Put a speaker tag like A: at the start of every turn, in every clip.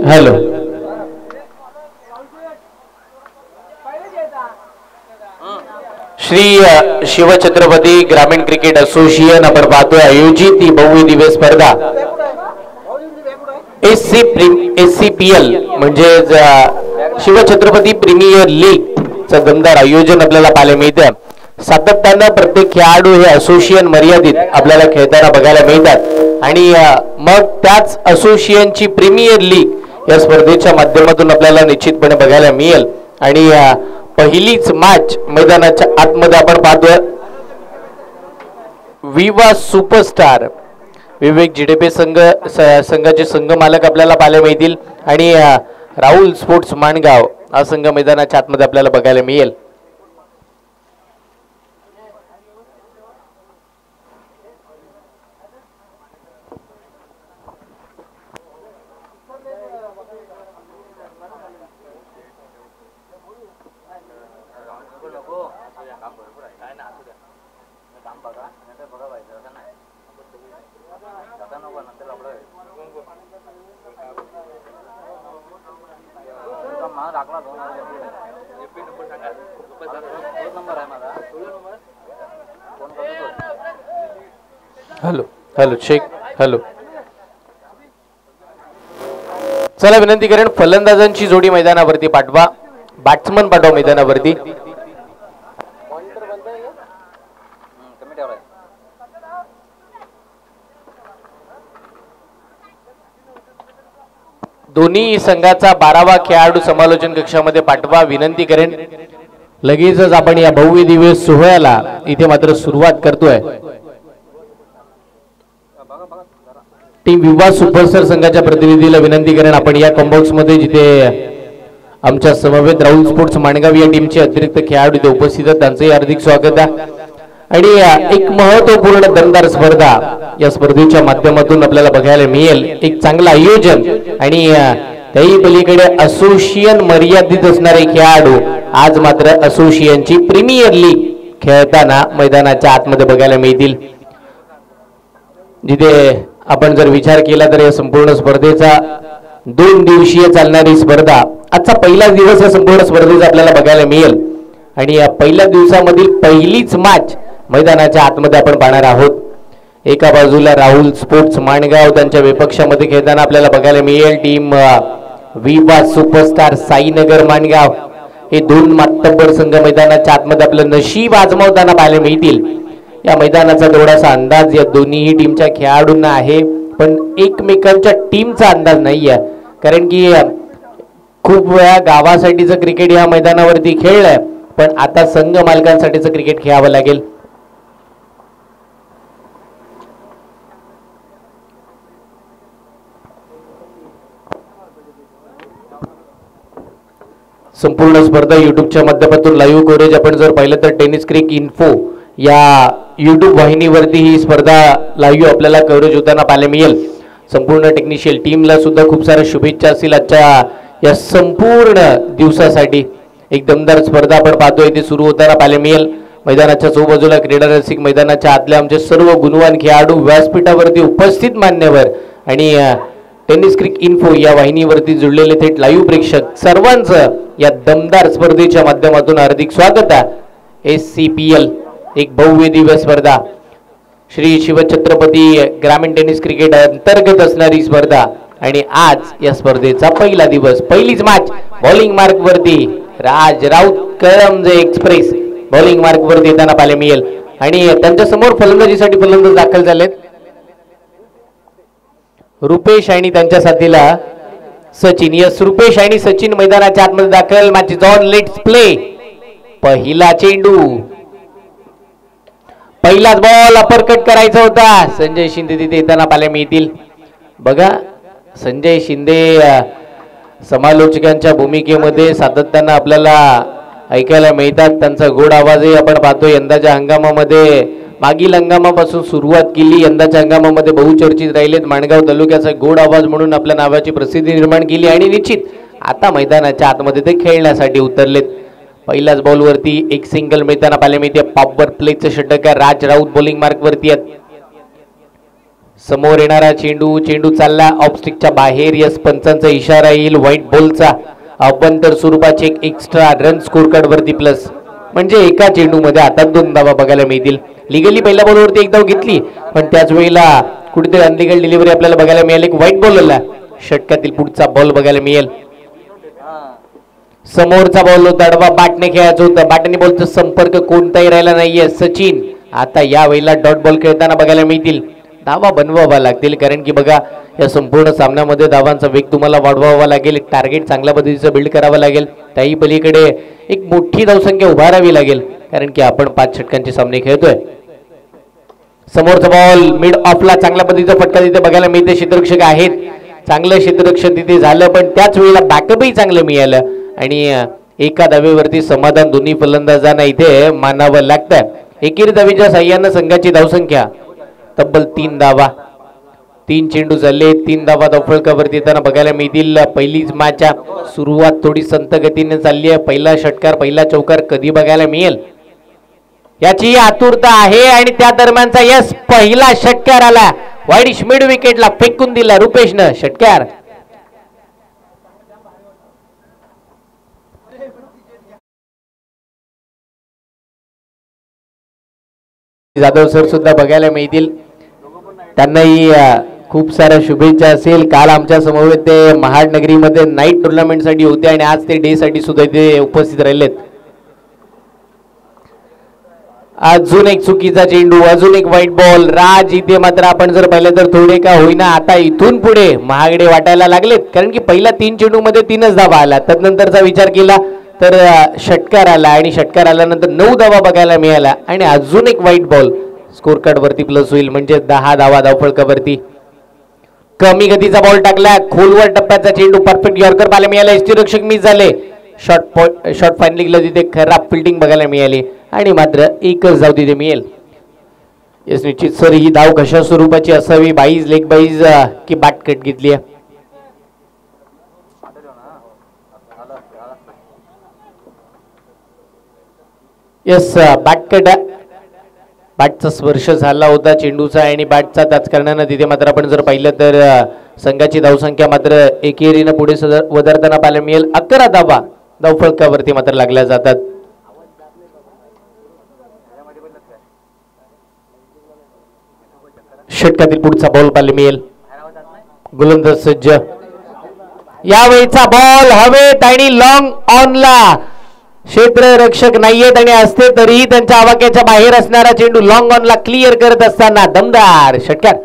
A: Hello Shri Shivchhatrapati ग्रामीण cricket association आपण पाहतोय आयोजित ही भव्य दिव्य स्पर्धा SCPL म्हणजे शिवछत्रपती प्रीमियर लीग चं दमदार आयोजन आपल्याला पाहायला मिळतं. सातत्यानं प्रत्येक खेळाडू हे असोसिएशन मर्यादित आपल्याला खेळताना बघायला मिळतात आणि मग त्याच असोसिएशनची प्रीमियर लीग या स्पर्धेच्या माध्यमातून आपल्याला निश्चितपणे बघायला मिळेल. आणि पहिलीच मॅच मैदानाच्या आतमध्ये आपण पाहतोय. विवा सुपरस्टार विवेक जिडेपे संघाचे संघ मालक आपल्याला पाहायला मिळतील आणि राहुल स्पोर्ट्स माणगाव हा संघ मैदानाच्या आतमध्ये आपल्याला बघायला मिळेल. Hello hello check hello. चला विनंती करेन फलंदाजांची जोडी मैदानावरती पाठवा. बॅट्समन पाठवा मैदानावरती. दोन्ही संघाचा 12वा खेळाडू समालोचन कक्षामध्ये पाठवा विनंती करेन. लगेचच आपण या भव्य दिव्य सोहळ्याला इथे मात्र सुरुवात करतोय. टीम विवा सुपरस्टार संघाच्या प्रतिनिधीला विनंती करेन आपण या कॉम्बॉक्स मध्ये जिथे आमच्या समवेत राहुल स्पोर्ट्स माणगाव या टीमचे अतिरिक्त खेळाडू इथे उपस्थित आहेत त्यांचंही हार्दिक स्वागत आहे. आणि एक महत्वपूर्ण दमदार स्पर्धा या स्पर्धेच्या माध्यमातून आपल्याला बघायला मिळेल. एक चांगलं आयोजन आणि त्याही पलीकडे असोसिएशन मर्यादित असणारे खेळाडू आज मात्र असोसिएशनची प्रीमियर लीग खेळताना मैदानाच्या आतमध्ये बघायला मिळतील. जिथे आपण जर विचार केला तर या संपूर्ण स्पर्धेचा 2 दिवसीय चालणारी स्पर्धा आजचा पहिला दिवस या संपूर्ण स्पर्धेचा आपल्याला बघायला मिळेल. आणि या पहिल्या दिवसामधील पहिलीच मॅच मैदानाच्या आतमध्ये आपण पाहणार आहोत. एका बाजूला राहुल स्पोर्ट्स माणगाव त्यांच्या विपक्षामध्ये खेळताना आपल्याला बघायला मिळेल टीम विवा सुपरस्टार साईनगर माणगाव. हे 2 मातब्बर संघ मैदानाच्या आतमध्ये आपलं नशीब आजमावताना पाहायला मिळतील. या मैदानाचा थोडासा अंदाज या दोन्ही टीमच्या खेळाडूंना आहे पण एकमेकांच्या टीमचा अंदाज नाही आहे. कारण की खूप वेळा गावासाठीचं क्रिकेट या मैदानावरती खेळलंय पण आता संघ मालकांसाठीचं क्रिकेट खेळावं लागेल. संपूर्ण स्पर्धा युट्यूबच्या माध्यमातून लाईव्ह कव्हरेज आपण जर पाहिलं तर टेनिस क्रिक इन्फो या युट्यूब वाहिनीवरती ही स्पर्धा लाईव्ह आपल्याला कव्हरेज होताना पाहायला मिळेल. संपूर्ण टेक्निशियल टीमला सुद्धा खूप साऱ्या शुभेच्छा असतील आजच्या या संपूर्ण दिवसासाठी. एक दमदार स्पर्धा आपण पाहतोय ती सुरू होताना पाहायला मिळेल. मैदानाच्या चौबाजूला क्रीडा रसिक मैदानाच्या आतले आमचे सर्व गुणवान खेळाडू व्यासपीठावरती उपस्थित मान्यवर आणि टेनिस क्रिक इन्फो या वाहिनीवरती जुळलेले थेट लाईव्ह प्रेक्षक सर्वांचं या दमदार स्पर्धेच्या माध्यमातून हार्दिक स्वागत आहे. SCPL एक भव्य दिव्य स्पर्धा श्री शिवछत्रपती ग्रामीण टेनिस क्रिकेट अंतर्गत असणारी स्पर्धा आणि आज या स्पर्धेचा पहिला दिवस पहिलीच मॅच बॉलिंग मार्क वरती राज Raut Karanje express bowling mark वरती येताना पाहायला मिळेल. आणि त्यांच्या समोर फलंदाजीसाठी फलंदाज दाखल झालेत रुपेश आणि त्यांच्या साथीला सचिन. यस रुपेश आणि सचिन मैदानाच्या आतमध्ये दाखल. Match is on let's play. पहिला चेंडू पहिलाच बॉल अपरकट करायचा होता. संजय शिंदे तिथे येताना पाहायला मिळतील. बघा संजय शिंदे समालोचकांच्या भूमिकेमध्ये सातत्यानं आपल्याला ऐकायला मिळतात. त्यांचा गोड आवाजही आपण पाहतो. यंदाच्या हंगामामध्ये मागील हंगामापासून सुरुवात केली यंदाच्या हंगामामध्ये बहुचर्चित राहिलेत. माणगाव तालुक्याचा गोड आवाज म्हणून आपल्या नावाची प्रसिद्धी निर्माण केली आणि निश्चित आता मैदानाच्या आतमध्ये ते खेळण्यासाठी उतरलेत. पहिल्याच बॉलवरती एक सिंगल मिळताना पाहायला मिळते. पॉवर प्लेचं षटकार राज राऊत बॉलिंग मार्क वरती आहेत. समोर येणारा चेंडू, चेंडू चालला ऑफ स्टिकच्या बाहेर. यस, पंचांचा इशारा येईल व्हाईट बॉलचा. अभ्यंतर स्वरूपाचे एक एक्स्ट्रा रन स्कोर कार्ड वरती प्लस, म्हणजे एका चेंडूमध्ये आता 2 धावा बघायला मिळतील. लिगली पहिल्या बॉलवरती एक धाव घेतली, पण त्याच वेळेला कुठेतरी अनलिगल डिलिव्हरी आपल्याला बघायला मिळेल. एक व्हाईट बॉल आला, षटकातील पुढचा बॉल बघायला मिळेल. समोरचा बॉल होता, डबा बॅटने खेळायचं होतं, बॅटने बॉलचा संपर्क कोणताही राहिला नाहीये. सचिन आता या वेळेला डॉट बॉल खेळताना बघायला मिळतील. धावा बनवावा लागतील, कारण की बघा या संपूर्ण सामन्यामध्ये धावांचा वेग तुम्हाला वाढवावा लागेल. टार्गेट चांगल्या पद्धतीचं बिल्ड करावं लागेल. त्याही पलीकडे एक मोठी धावसंख्या उभारावी लागेल, कारण की आपण 5 षटकांचे सामने खेळतोय. समोरचा बॉल मिड ऑफला चांगल्या पद्धतीचा फटका तिथे बघायला मिळते. क्षेत्ररक्षक आहेत, चांगलं क्षेत्ररक्षण तिथे झालं, पण त्याच वेळेला बॅकअपही चांगलं मिळालं आणि एका धावेवरती समाधान दोन्ही फलंदाजांना इथे मानावं लागतं. एकेरी धावेच्या साह्यानं संघाची धावसंख्या तब्बल 3 धावा. 3 चेंडू झाले, 3 धावा धावफलकावरती येताना बघायला मिळतील. पहिलीच मॅच सुरुवात थोडी संत गतीने चालली आहे. पहिला षटकार, पहिला चौकार कधी बघायला मिळेल याची आतुरता आहे. आणि त्या दरम्यानचा यस, पहिला षटकार आला. वाईडिश मिड विकेटला फेकून दिला रुपेशनं षटकार. जाधव सर सुद्धा बघायला मिळतील, त्यांनाही खूप साऱ्या शुभेच्छा असेल. काल आमच्या समोर ते महाड नगरीमध्ये नाईट टुर्नामेंट साठी होते आणि आज ते डे साठी सुद्धा इथे उपस्थित राहिलेत. अजून एक चुकीचा चेंडू, अजून एक व्हाईट बॉल. राज इथे मात्र आपण जर पाहिलं तर थोडे का होईना आता इथून पुढे महागडे वाटायला लागलेत, कारण की पहिल्या 3 चेंडू मध्ये 3च धावा आला. त्यानंतरचा विचार केला तर षटकार आला आणि षटकार आल्यानंतर 9 धावा बघायला मिळाला आणि अजून एक व्हाईट बॉल स्कोर कार्ड वरती प्लस होईल, म्हणजे 10 धावा धावफलकावरती. कमी गतीचा बॉल टाकला, खोलवर टप्प्याचा चेंडू, परफेक्ट यॉर्कर पाहायला मिळाला. यष्टीरक्षक मिस झाले. शॉर्ट फायनलिंगला तिथे खराब फिल्डिंग बघायला मिळाली आणि मात्र एकच धाव तिथे मिळेल. येस, निश्चित सर ही धाव कशा स्वरूपाची असावी, बाईज लेग बाईज की बॅट कट घेतली आहे? येस, बॅट कट, बॅटचा स्पर्श झाला होता चेंडूचा आणि बॅटचा, त्याच कारणानं तिथे मात्र आपण जर पाहिलं तर संघाची धावसंख्या मात्र एकेरीनं पुढे वधारताना पाहायला मिळेल. 11 धावा धावफलकावरती मात्र लागल्या जातात. षटकातील पुढचा बॉल पाहायला मिळेल. गोलंदाज सज्ज, यावेळीचा बॉल हवेत आणि लॉंग ऑनला. क्षेत्ररक्षक नाहीयेत आणि असते तरीही त्यांच्या आवाक्याच्या बाहेर असणारा चेंडू लॉंग ऑनला क्लिअर करत असताना दमदार षटकार.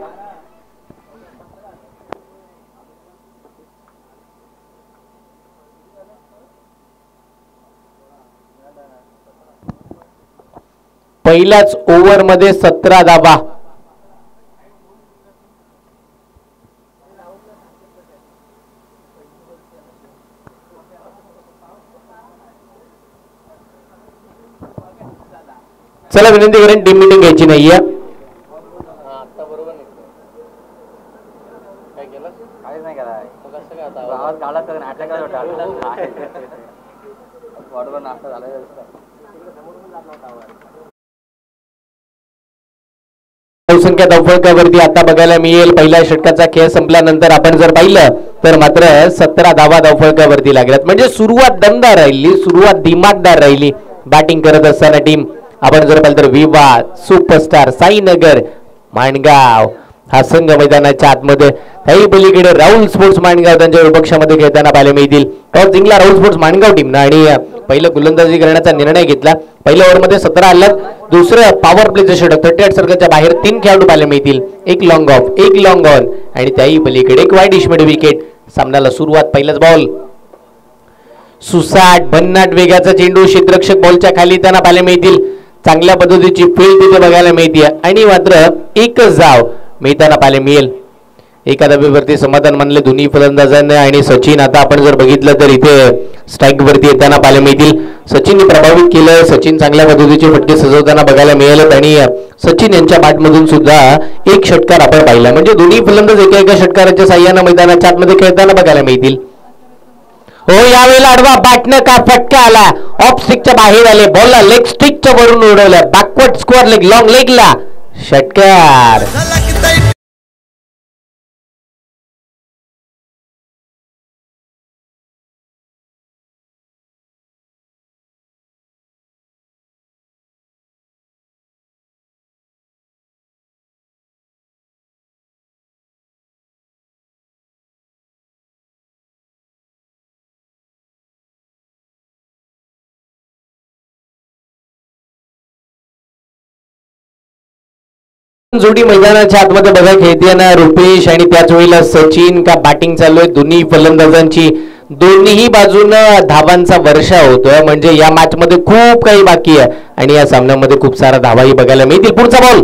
A: पहिल्याच ओव्हर मध्ये 17 धावा. चला विनंती करेन, टीम मीटिंग घ्यायची नाहीये. संख्या धावफलकावरती आता बघायला मिळेल. पहिल्या षटकाचा खेळ संपल्यानंतर आपण जर पाहिलं तर मात्र 17 धावा धावफलकावरती लागल्यात, म्हणजे सुरुवात दमदार राहिली, सुरुवात दिमागदार राहिली. बॅटिंग करत असताना टीम आपण जर पाहिलं तर विवा, सुपरस्टार, साईनगर, माणगाव हा संघ मैदानाच्या आतमध्ये. त्याही पलीकडे राहुल स्पोर्ट्स माणगाव त्यांच्या विपक्षामध्ये खेळताना पाहायला मिळतील. टॉस जिंकला राहुल स्पोर्ट्स माणगाव टीमनं आणि पहिलं गोलंदाजी करण्याचा निर्णय घेतला. पहिल्या ओव्हरमध्ये 17 आल्यात. दुसरं पॉवर प्लेचं षटक, 38 सर्कलच्या बाहेर 3 खेळाडू पाहायला मिळतील. एक लॉंग ऑफ, एक लॉंग ऑन आणि त्याही पलीकडे एक वाईड मिड विकेट. सामन्याला सुरुवात. पहिलाच बॉल, सुसाट भन्नाट वेगाचा चेंडू, क्षेत्ररक्षक बॉलच्या खाली त्यांना पाहायला मिळतील. चांगल्या पद्धतीची फील्ड तिथे बघायला मिळते आणि मात्र एकच धाव मिळताना पाहायला मिळेल. एका धावेवरती समाधान मानले दोन्ही फलंदाजांनी आणि सचिन आता आपण जर बघितलं तर इथे स्ट्राईक वरती येताना पाहायला मिळतील. सचिनने प्रभावित केलं. सचिन चांगल्या पद्धतीचे फटके सजवताना बघायला मिळालेत आणि सचिन यांच्या बॅटमधून सुद्धा एक षटकार आपण पाहिला, म्हणजे दोन्ही फलंदाज एका षटकाराच्या साह्यानं मैदानाच्या आतमध्ये खेळताना बघायला मिळतील. हो, यावेळेला आडवा बॅटनं का फटका आला, ऑफ स्टिकच्या बाहेर आले, बॉलला लेग स्टिकच्या वरून उडवलं, बॅकवर्ड स्क्वेअर लेग, लॉंग लेगला षटकार. जोडी मैदानाच्या आतमध्ये बघा खेळताना रुपेश आणि त्याच वेळेला सचिन का बॅटिंग चालू आहे दोन्ही फलंदाजांची दोन्ही बाजूनं धावांचा वर्षा होतोय म्हणजे या मॅच मध्ये खूप काही बाकी आहे आणि या सामन्यामध्ये खूप सारा धावाही बघायला मिळतील. पुढचा बॉल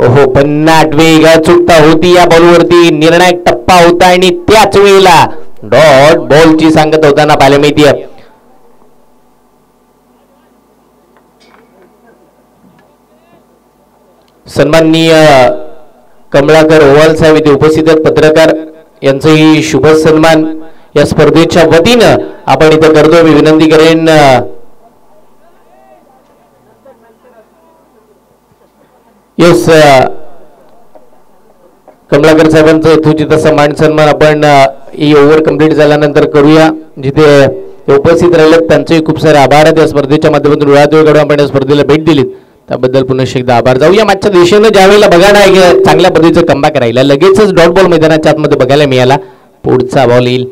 A: ओहो पन्नाट वेग चुकता होती या बॉलवरती निर्णायक टप्पा होता आणि त्याच वेळेला डॉट बॉलची सांगत होताना पाहायला मिळते. सन्माननीय कमलाकर ओवाल साहेब इथे उपस्थित आहेत पत्रकार यांचंही शुभ सन्मान या स्पर्धेच्या वतीनं आपण इथे करतोय. मी विनंती करेन यस कमलाकर साहेबांचं यथोचित असा मान सन्मान आपण ही ओव्हर कंप्लीट झाल्यानंतर करूया. जिथे उपस्थित राहिले त्यांचेही खूप सारे आभार आहेत. या स्पर्धेच्या माध्यमातून वेळात वेळ काढून आपण या स्पर्धेला भेट दिलीत त्याबद्दल पुन्हा एकदा आभार. जाऊया मागच्या दिशेनं ज्यावेळेला बघा ना चांगल्या पद्धतीचं कमबॅक राहिला लगेचच डॉट बॉल मैदानाच्या आतमध्ये बघायला मिळाला. पुढचा बॉल येईल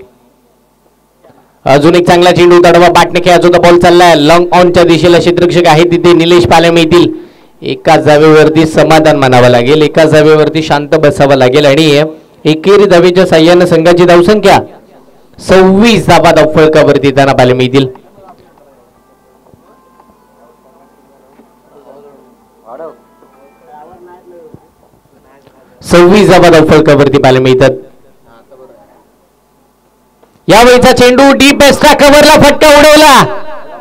A: अजून एक चांगला चेंडू तडवा पाटणे खेळायचा होता बॉल चाललाय लॉंग ऑनच्या दिशेला क्षेत्ररक्षक आहे तिथे निलेश पाहायला मिळतील. एका जागेवरती समाधान मानावं लागेल एका जागेवरती शांत बसावं लागेल आणि एकेरी धावेच्या साह्यानं संघाची धावसंख्या 26 धावा धावफलकावरती त्यांना पाहायला मिळतील. सव्वीस धावा धावफलकावरती पाहायला मिळतात. यावेळीचा चेंडू डीप एक्स्ट्रा कव्हरला फटका उडवला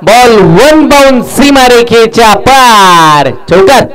A: बॉल वन बाउंड सीमारेखेच्या पार चौकार.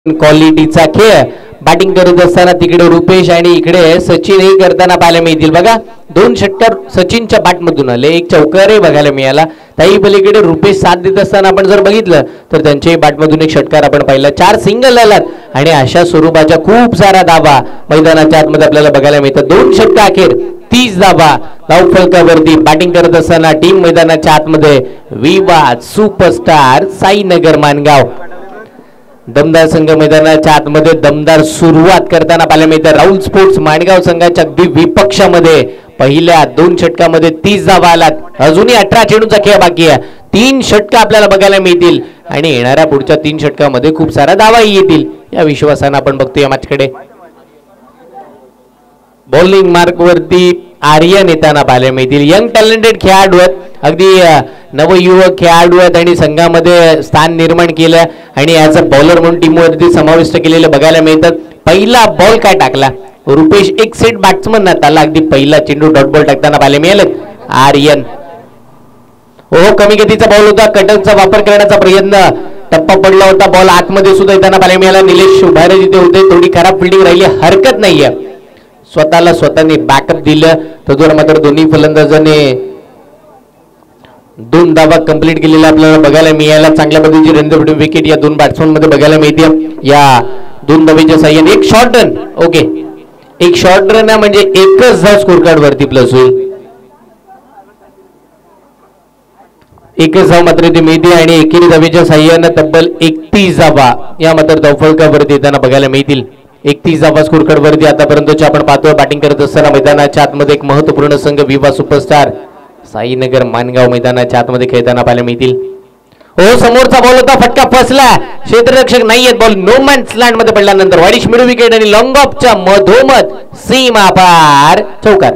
A: क्वालिटीचा खेळ बॅटिंग करत असताना तिकडे रुपेश आणि इकडे सचिन हे करताना पाहायला मिळतील. बघा दोन षटकार सचिनच्या बॅट मधून आले एक चौकारही बघायला मिळाला. त्याही पलीकडे रुपेश साथ देत असताना आपण जर बघितलं तर त्यांच्याही बॅट मधून एक षटकार आपण पाहिला. 4 सिंगल आलात आणि अशा स्वरूपाच्या खूप सारा धावा मैदानाच्या आतमध्ये आपल्याला बघायला मिळतात. 2 षटकार अखेर 30 धावा धावफलकावरती बॅटिंग करत असताना टीम मैदानाच्या आतमध्ये विवाद सुपरस्टार साईनगर मानगाव दमदार संघ मैदानाच्या आतमध्ये दमदार सुरुवात करताना पाहायला मिळतं. राहुल स्पोर्ट्स माणगाव संघाच्या अगदी विपक्षामध्ये पहिल्या 2 षटकामध्ये 30 धावा आलात. अजूनही 18 चेंडूचा खेळ बाकी आहे. 3 षटक आपल्याला बघायला मिळतील आणि येणाऱ्या पुढच्या 3 षटकामध्ये खूप सारा धावाही येतील या विश्वासानं आपण बघतो या मॅचकडे. बॉलिंग मार्क वरती आर्यन येताना पाहायला मिळतील. यंग टॅलेंटेड खेळाडू आहेत अगदी नवयुवक खेळाडू आहेत आणि संघामध्ये स्थान निर्माण केलं आणि ॲज अ बॉलर म्हणून टीमवरती समाविष्ट केलेले बघायला मिळतात. पहिला बॉल काय टाकला रुपेश एक सेट बॅट्समन ना त्याला अगदी पहिला चेंडू डॉट बॉल टाकताना पाहायला मिळालं आर्यन. हो कमी गतीचा बॉल होता कटरचा वापर करण्याचा प्रयत्न टप्पा पडला होता बॉल आतमध्ये सुद्धा येताना पाहायला मिळाला. निलेश शुभारे जिथे होते थोडी खराब फिल्डिंग राहिली हरकत नाहीये स्वतःला स्वतःने बॅकअप दिलं तद्वारे मात्र दोन्ही फलंदाजांनी 2 धावा कंप्लीट केलेला आपल्याला बघायला मिळाला. चांगल्या पद्धतीची रनफेड विकेट या 2 बॅट्समन मध्ये बघायला मिळते. या 2 धावेच्या साह्याने एक शॉर्ट रन ओके एक शॉर्ट रन आहे म्हणजे एकच धाव स्कोर कार्ड वरती प्लस होईल. एकच धाव मात्र ती मिळते आणि एकेरी धावेच्या साह्याने तब्बल 31 धावा या मात्र धावफलकावरती येताना बघायला मिळतील. 31 धावा स्कोर कार्ड वरती आतापर्यंतच्या आपण पाहतोय. बॅटिंग करत असताना मैदानाच्या आतमध्ये एक महत्वपूर्ण संघ विवा सुपरस्टार साईनगर मानगाव मैदानाच्या आतमध्ये खेळताना पाहायला मिळतील. हो समोरचा बॉल होता फटका फसला क्षेत्ररक्षक नाहीयेत बॉल नो मॅन्स लँड मध्ये पडल्यानंतर वाईश मिडू विकेट आणि लॉंग ऑफच्या मधोमध सीमा पार चौकार.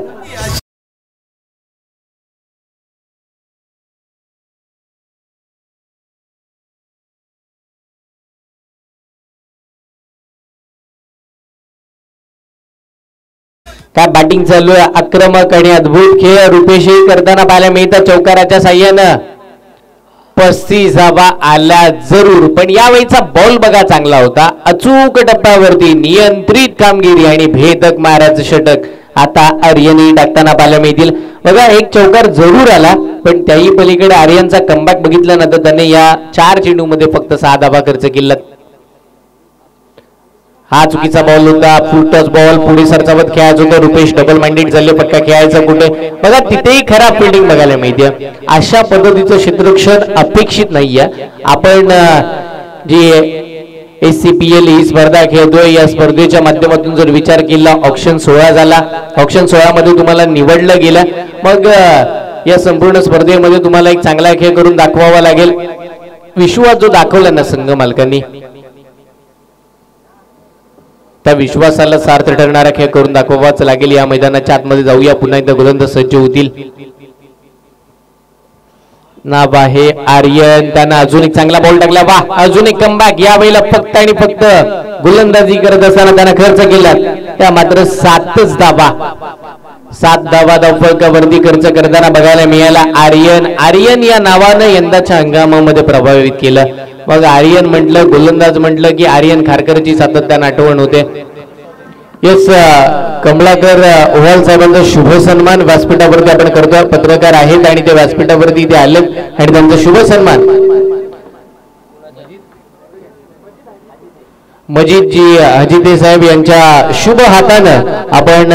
A: काय बॅटिंग चालू आहे आक्रमक आणि अद्भुत खेळ रुपेशही करताना पाहायला मिळतात चौकाराच्या साह्यानं. 35 धावा आल्या जरूर पण यावेळीचा बॉल बघा चांगला होता अचूक टप्प्यावरती नियंत्रित कामगिरी आणि भेदक मारायचं षटक आता आर्यनही टाकताना पाहायला मिळतील. बघा एक चौकार जरूर आला पण त्याही पलीकडे आर्यनचा कमबॅक बघितला ना तर त्याने या 4 चेंडूमध्ये फक्त 6 धावा खर्च केला. हा चुकीचा बॉल होता, फुल टच बॉल, पुढे सरचावत खेळायचं होतं, रुपेश डबल माइंडेड झाले, पटका खेळायचा कुठे बघा, तिथेही खराब फिल्डिंग बघायला मिळते. अशा पद्धतीचं क्षेत्ररक्षण अपेक्षित नाहीये. आपण जी SCPL ही स्पर्धा खेळतोय, या स्पर्धेच्या माध्यमातून जर विचार केला, ऑप्शन 16 झाला, ऑप्शन 16 मध्ये तुम्हाला निवडलं गेलं, मग या संपूर्ण स्पर्धेमध्ये तुम्हाला एक चांगला खेळ करून दाखवावा लागेल. विश्वास जो दाखवला ना संघ मालकांनी, त्या विश्वासाला सार्थ ठरणारा खेळ करून दाखवावाच लागेल. या मैदानाच्या आतमध्ये जाऊया, पुन्हा एकदा गोलंदाज सज्ज होतील. नाव आहे आर्यन, त्यानं अजून एक चांगला बॉल टाकला, वा अजून एक कमबॅक. या वेळेला फक्त आणि फक्त गोलंदाजी करत असताना त्यानं खर्च केला त्या मात्र 7च धावा, 7 धावा धावफलकावरती खर्च करताना बघायला मिळाला. आर्यन या नावानं यंदाच्या हंगामामध्ये प्रभावित केलं. मग आर्यन म्हटलं, गोलंदाज म्हटलं की आर्यन खारकरची सातत्यानं आठवण होते. यस, कमलाकर ओव्हाल साहेबांचा शुभ सन्मान व्यासपीठावरती आपण करतोय. पत्रकार आहेत आणि ते व्यासपीठावरती इथे आले आणि त्यांचा शुभ सन्मान मजिदजी हजिते साहेब यांच्या शुभ हातानं आपण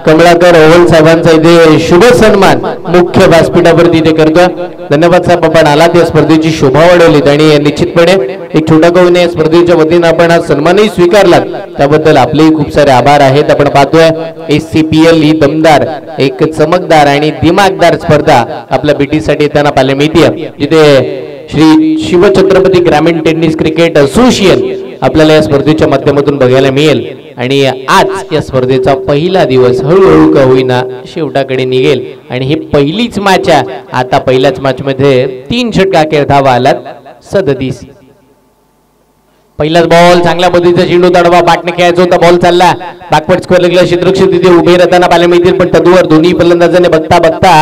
A: कमलाकर ओव्हाल साहेबांचा इथे शुभ सन्मान मुख्य व्यासपीठावरती इथे करतोय. धन्यवाद साहेब, आपण आलात, या स्पर्धेची शोभा वाढवलीत आणि निश्चितपणे एक छोटा करून या स्पर्धेच्या वतीनं आपण हा सन्मानही स्वीकारलात, त्याबद्दल आपलेही खूप सारे आभार आहेत. आपण पाहतोय SCPL ही दमदार, एक चमकदार आणि दिमागदार स्पर्धा आपल्या BT साठी येताना पाहायला मिळते, जिथे श्री शिवछत्रपती ग्रामीण टेनिस क्रिकेट असोसिएशन आपल्याला या स्पर्धेच्या माध्यमातून बघायला मिळेल. आणि आज या स्पर्धेचा पहिला दिवस हळूहळू का होईना शेवटाकडे निघेल आणि ही पहिलीच मॅच आहे. आता पहिल्याच मॅच मध्ये 3 षटकार धावा आलात, 37. पहिलाच बॉल, चांगल्या पद्धतीचा चेंडू तडवा, पाटणे खेळायचा होता, बॉल चालला बॅकवर्ड स्क्वेअर लागला, क्षेत्ररक्षक तिथे उभे राहताना पाहायला मिळतील, पण तदुवर दोन्ही फलंदाजाने बघता बघता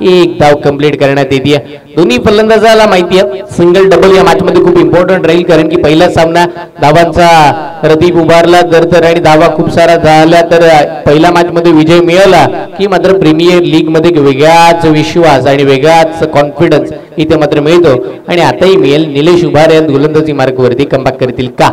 A: एक धाव कंप्लीट करण्यात येते. दोन्ही फलंदाजाला माहिती आहे सिंगल डबल या मॅच मध्ये खूप इम्पॉर्टंट राहील, कारण की पहिला सामना धावांचा रदीप उभारला तर आणि धावा खूप सारा झाल्या तर पहिल्या मॅच मध्ये विजय मिळाला की मात्र प्रीमियर लीग मध्ये वेगळाच विश्वास आणि वेगळाच कॉन्फिडन्स इथे मात्र मिळतो. आणि आताही मिळेल. निलेश उभारे या गोलंदाजी मार्गावरती कमबॅक करतील का?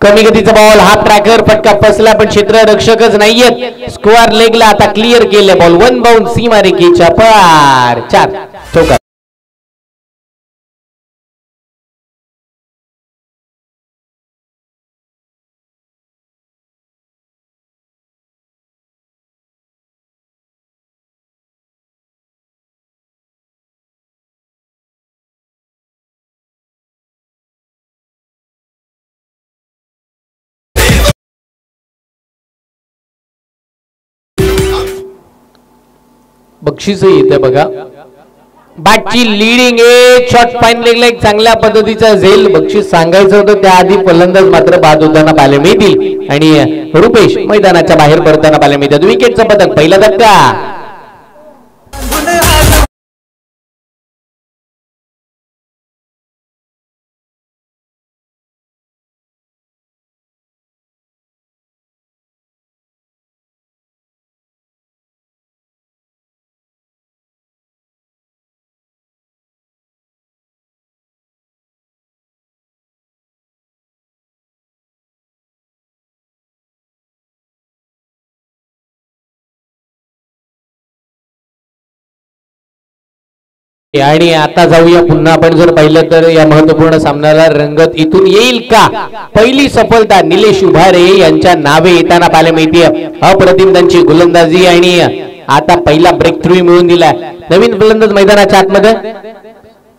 A: कमी गतीचा बॉल, हाफ ट्रॅकर, फटका फसला पण क्षेत्ररक्षकच नाहीयेत, स्क्वेअर लेगला आता क्लिअर केले बॉल, 1 बाउंड सीमारेषेच्या पार, 4 चौकार. बक्षीस येते बघा, बॅटची लीडिंग एज शॉट फाईन लेगला एक चांगल्या पद्धतीचा झेल. बक्षीस सांगायचं होतं त्याआधी फलंदाज मात्र बाद होताना पाहायला मिळतील आणि रुपेश मैदानाच्या बाहेर पडताना पाहायला मिळतात. विकेटचं पदक, पहिला धक्का. आणि आता जाऊया पुन्हा आपण जर पाहिलं तर या महत्वपूर्ण सामन्याला रंगत इथून येईल का? पहिली सफलता निलेश उभारे यांच्या नावे येताना पाहायला मिळते. अप्रतिम त्यांची गोलंदाजी आणि आता पहिला ब्रेक थ्रू मिळून दिला. नवीन फलंदाज मैदानाच्या आतमध्ये,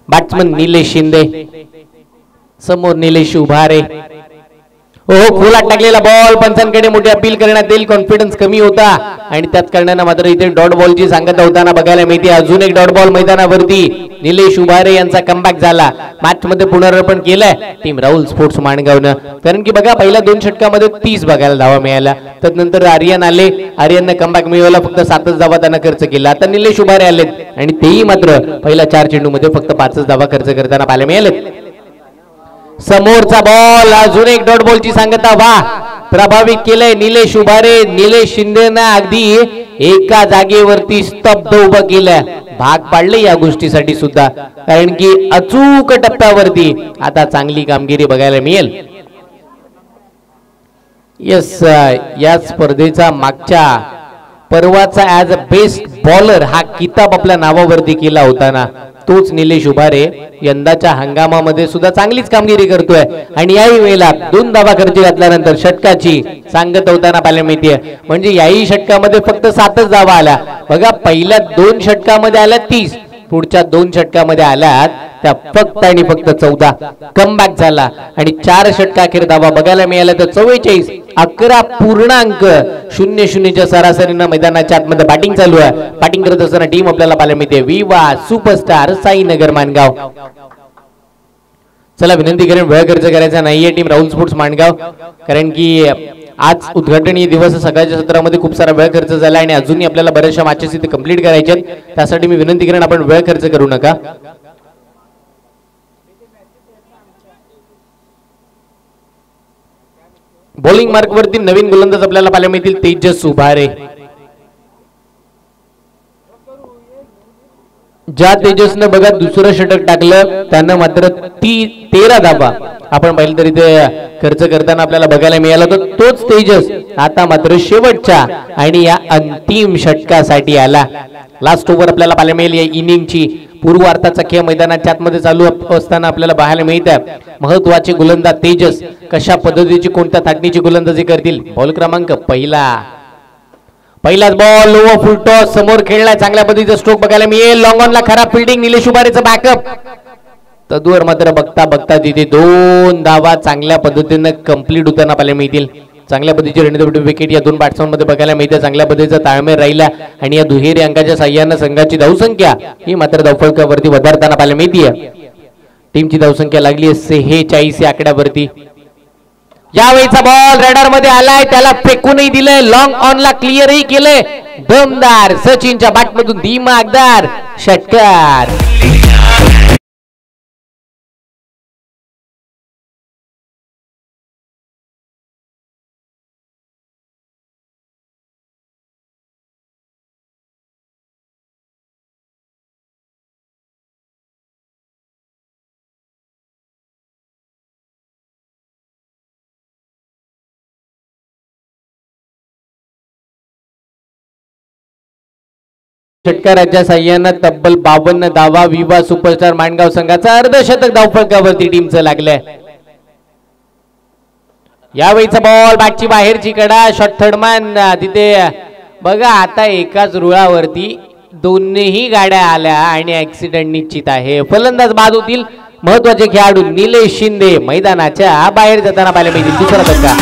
A: बॅट्समन निलेश शिंदे, समोर निलेश उभारे. खोलात टाकलेला बॉल, पंचांकडे मोठी अपील करण्यात येईल, कॉन्फिडन्स कमी होता आणि त्याच कारणाने मात्र इथे डॉट बॉलची सांगता होताना बघायला मिळते. अजून एक डॉट बॉल मैदानावरती निलेश उभारे यांचा कमबॅक झाला. मॅच मध्ये पुनरार्पण केलंय टीम राहुल स्पोर्ट्स माणगावनं, कारण की बघा पहिल्या 2 षटकामध्ये 30 बघायला धावा मिळाल्या. त्यानंतर आर्यन आले, आर्यनने कमबॅक मिळवला, फक्त 7च धावा त्यांना खर्च केला. आता निलेश उभारे आले आणि तेही मात्र पहिल्या 4 चेंडूमध्ये फक्त 5च धावा खर्च करताना पाहायला मिळाले. समोरचा बॉल, अजून एक डॉट बॉलची सांगता, वा प्रभावित केलंय निलेश उभारे. निलेश शिंदेना अगदी एका जागेवरती स्तब्ध उभं केलं, भाग पाडले या गोष्टीसाठी सुद्धा, कारण की अचूक टप्प्यावरती आता चांगली कामगिरी बघायला मिळेल. यस, या स्पर्धेचा मागच्या परवाचा ॲज अ बेस्ट बॉलर हा किताब आपल्या नावावरती केला होता ना, तोच निलेश उभारे यंदाच्या हंगामामध्ये सुद्धा चांगलीच कामगिरी करतोय आणि याही वेळेला 2 धावा खर्च घातल्यानंतर षटकाची सांगत होताना पाहायला मिळते. म्हणजे याही षटकामध्ये फक्त 7च धावा आल्या. बघा, पहिल्या 2 षटकामध्ये आल्या 30, पुढच्या 2 षटकामध्ये आल्यात त्या फक्त आणि फक्त 14. कमबॅक झाला आणि 4 षटका अखेर धावा बघायला मिळाल्या तर 44, 11.00च्या सरासरीनं मैदानाच्या आतमध्ये बॅटिंग चालू आहे. बॅटिंग करत असताना टीम आपल्याला पाहायला मिळते विवा सुपरस्टार साईनगर माणगाव. चला, विनंती करेन वेळ खर्च करायचा नाहीये टीम राहुल स्पोर्ट्स माणगाव, कारण की आज उद्घाटनीय दिवस सकाळच्या सत्रामध्ये खूप सारा वेळ खर्च झाला आणि अजूनही आपल्याला बऱ्याचशा मॅचेस इथे कंप्लीट करायच्या आहेत. त्यासाठी मी विनंती करेन आपण वेळ खर्च करू नका. बॉलिंग मार्क वरती नवीन गोलंदाज आपल्याला पाहायला मिळतील तेजस उभारे. ज्या तेजसनं बघा दुसरं षटक टाकलं त्यानं मात्र 13 धावा आपण पाहिलं तरी ते खर्च करताना आपल्याला बघायला मिळाला होता. तोच तेजस आता मात्र शेवटच्या आणि या अंतिम षटकासाठी आला. लास्ट ओव्हर आपल्याला पाहायला मिळेल या इनिंगची. पूर्वार्धाचा खेळ मैदानाच्या आतमध्ये चालू असताना आपल्याला पाहायला मिळत आहे. महत्वाचे गोलंदाज तेजस कशा पद्धतीची कोणत्या थाटणीची गोलंदाजी करतील. बॉल क्रमांक पहिलाच बॉल लोअर फुल टॉस समोर खेळला, चांगल्या पद्धतीचा स्ट्रोक बघायला मिळेल. लॉंग ऑनला खराब फिल्डिंग निलेश उभारेचं बॅकअप. तदवर मात्र बघता बघता तिथे 2 धावा चांगल्या पद्धतीने कंप्लीट होताना पाहायला मिळतील. चांगल्या पद्धतीची रणनीती विकेट या 2 बॅट्समन मध्ये बघायला मिळते. चांगल्या पद्धतीचा ताळमेळ राहिला आणि या दुहेरी अंकाच्या साह्याने संघाची धावसंख्या ही मात्र धावफलकावरती वधारताना पाहायला मिळते. टीमची धावसंख्या लागली आहे 46 या आकड्यावरती. यावेळीचा बॉल रडार मध्ये आलाय, त्याला फेकूनही दिलंय, लॉंग ऑनला क्लिअरही केलंय. दमदार सचिनच्या बॅटमधून दिमागदार षटकार. षटकाराच्या साह्यानं तब्बल 52 धावा विवा सुपरस्टार माणगाव संघाचा अर्धशतक धावफलकावरती टीमचं लागलंय. यावेळीचा बॉल बॅटची बाहेरची कडा, शॉट थर्डमॅन तिथे बघा. आता एकाच रुळावरती दोन्ही गाड्या आल्या आणि ऍक्सिडेंट निश्चित आहे. फलंदाज बाद होतील. महत्वाचे खेळाडू निलेश शिंदे मैदानाच्या बाहेर जाताना पाहायला मिळतील. दुसरा धक्का.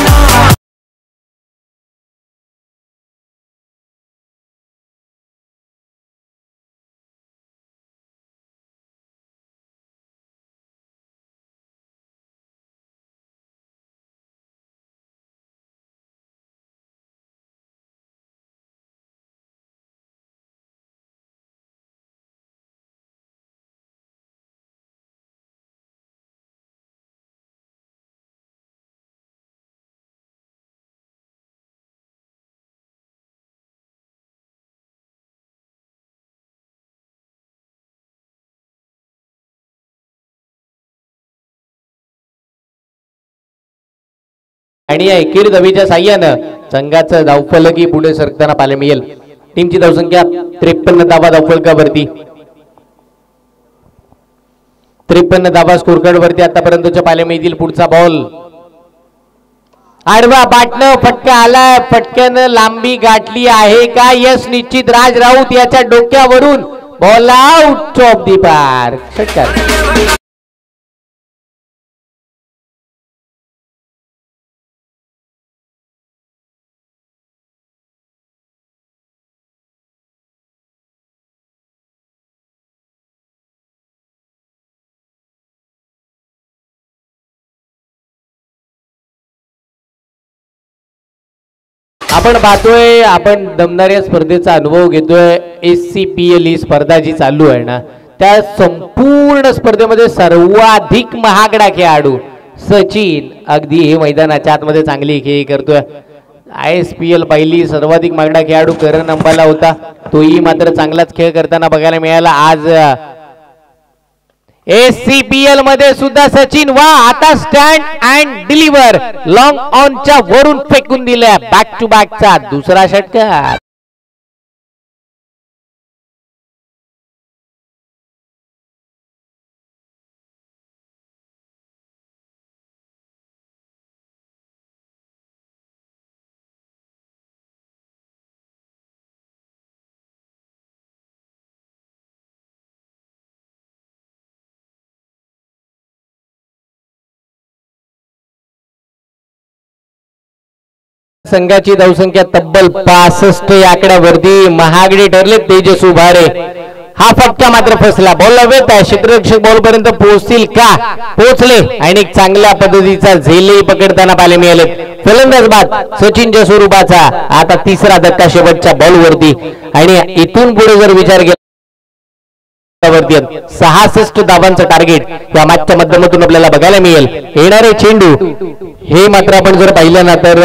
A: आणि या एकेरी धावेच्या साह्यानं संघाचं धावफलकी पुढे सरकताना पाहायला मिळेल. टीमची धावसंख्या 53 धावा धावफलकावरती. 53 धावा स्कोर कार्ड वरती आतापर्यंतच्या पाहायला मिळतील. पुढचा बॉल आडवा बाटनं फटका आलाय. फटक्यानं लांबी गाठली आहे का? यस, निश्चित. राज राऊत याच्या डोक्यावरून ball out of the park. षटकार. आपण पाहतोय, आपण दमदार या स्पर्धेचा अनुभव घेतोय. SCPL ही स्पर्धा जी चालू आहे ना, त्या संपूर्ण स्पर्धेमध्ये सर्वाधिक महागडा खेळाडू सचिन अगदी हे मैदानाच्या आतमध्ये चांगली खेळ करतोय. ISPL पहिली सर्वाधिक महागडा खेळाडू करण अंबाला होता, तोही मात्र चांगलाच खेळ करताना बघायला मिळाला. आज SCPL मध्ये सुद्धा सचिन वा आता स्टँड अँड डिलिव्हर लॉंग ऑनच्या वरून फेकून दिल्या बॅक टू बॅकचा दुसरा षटकार. संघाची धावसंख्या तब्बल 65 या आकड्यावरती महागडे ठरले तेजस उभारे. हा फटका मात्र फसला. बॉल हवेत आहे, क्षेत्ररक्षक बॉल पर्यंत पोहोचतील का? पोहोचले आणि चांगल्या पद्धतीचा झेलही पकडताना पाहायला मिळाले. फलंदाज बाद सचिनच्या स्वरूपाचा. आता तिसरा धक्का शेवटच्या बॉलवरती आणि इथून पुढे जर विचार केला 66 धावांचं टार्गेट या मॅचच्या माध्यमातून आपल्याला बघायला मिळेल. येणारे चेंडू हे मात्र आपण जर पाहिलं ना तर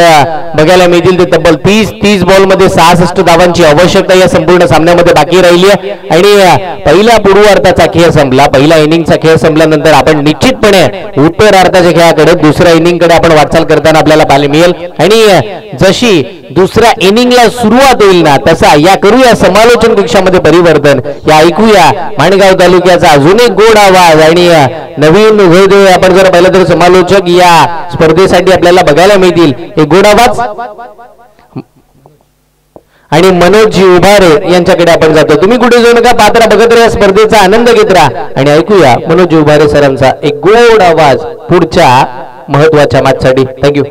A: बघायला मिळतील ते तब्बल 30 बॉल मध्ये 66 धावांची आवश्यकता या संपूर्ण सामन्यामध्ये बाकी राहिली आहे. आणि पहिल्या पूर्वार्धाचा खेळ संपला, पहिला इनिंगचा खेळ संपल्यानंतर आपण निश्चितपणे उत्तरार्धाच्या खेळाकडे दुसऱ्या इनिंग कडे आपण वाटचाल करताना आपल्याला पाहायला मिळेल. आणि जशी दुसऱ्या इनिंगला सुरुवात होईल ना तसा या करूया समालोचन कक्षामध्ये परिवर्तन. या ऐकूया माणगाव तालुक्याचा अजून एक गोड आवाज आणि नवीन आपण जर पाहिलं तर समालोचक या स्पर्धेसाठी आपल्याला बघायला मिळतील. एक गोड आवाज आणि मनोज उभारे यांच्याकडे आपण जातो. तुम्ही कुठे जाऊ नका, पात्रा बघत राहा, स्पर्धेचा आनंद घेत राहा आणि ऐकूया मनोज उभारे सरांचा एक गोड आवाज पुढच्या महत्वाच्या मॅचसाठी. थँक्यू.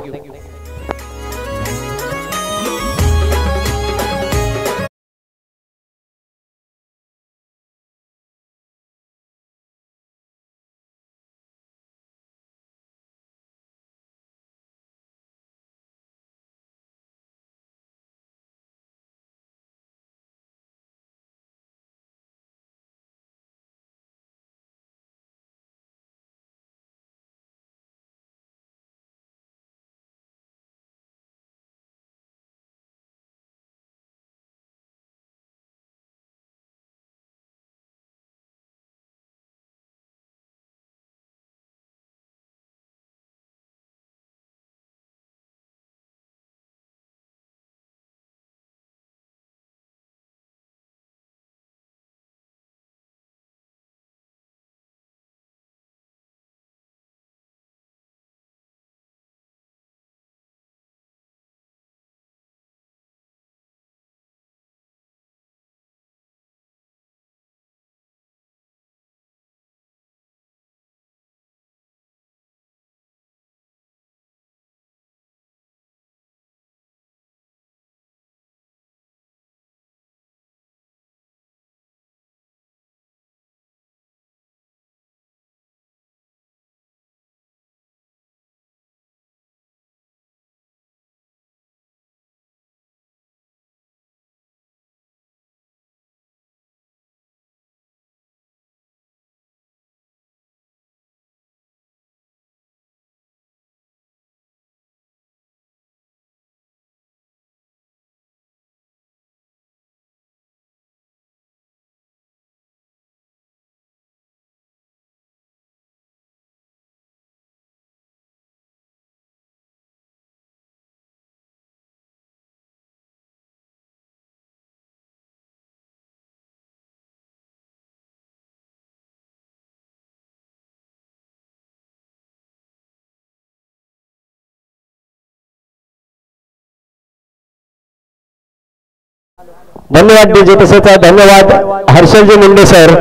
A: धन्यवाद डीजे. तसेच धन्यवाद हर्षलजी मुंडे सर.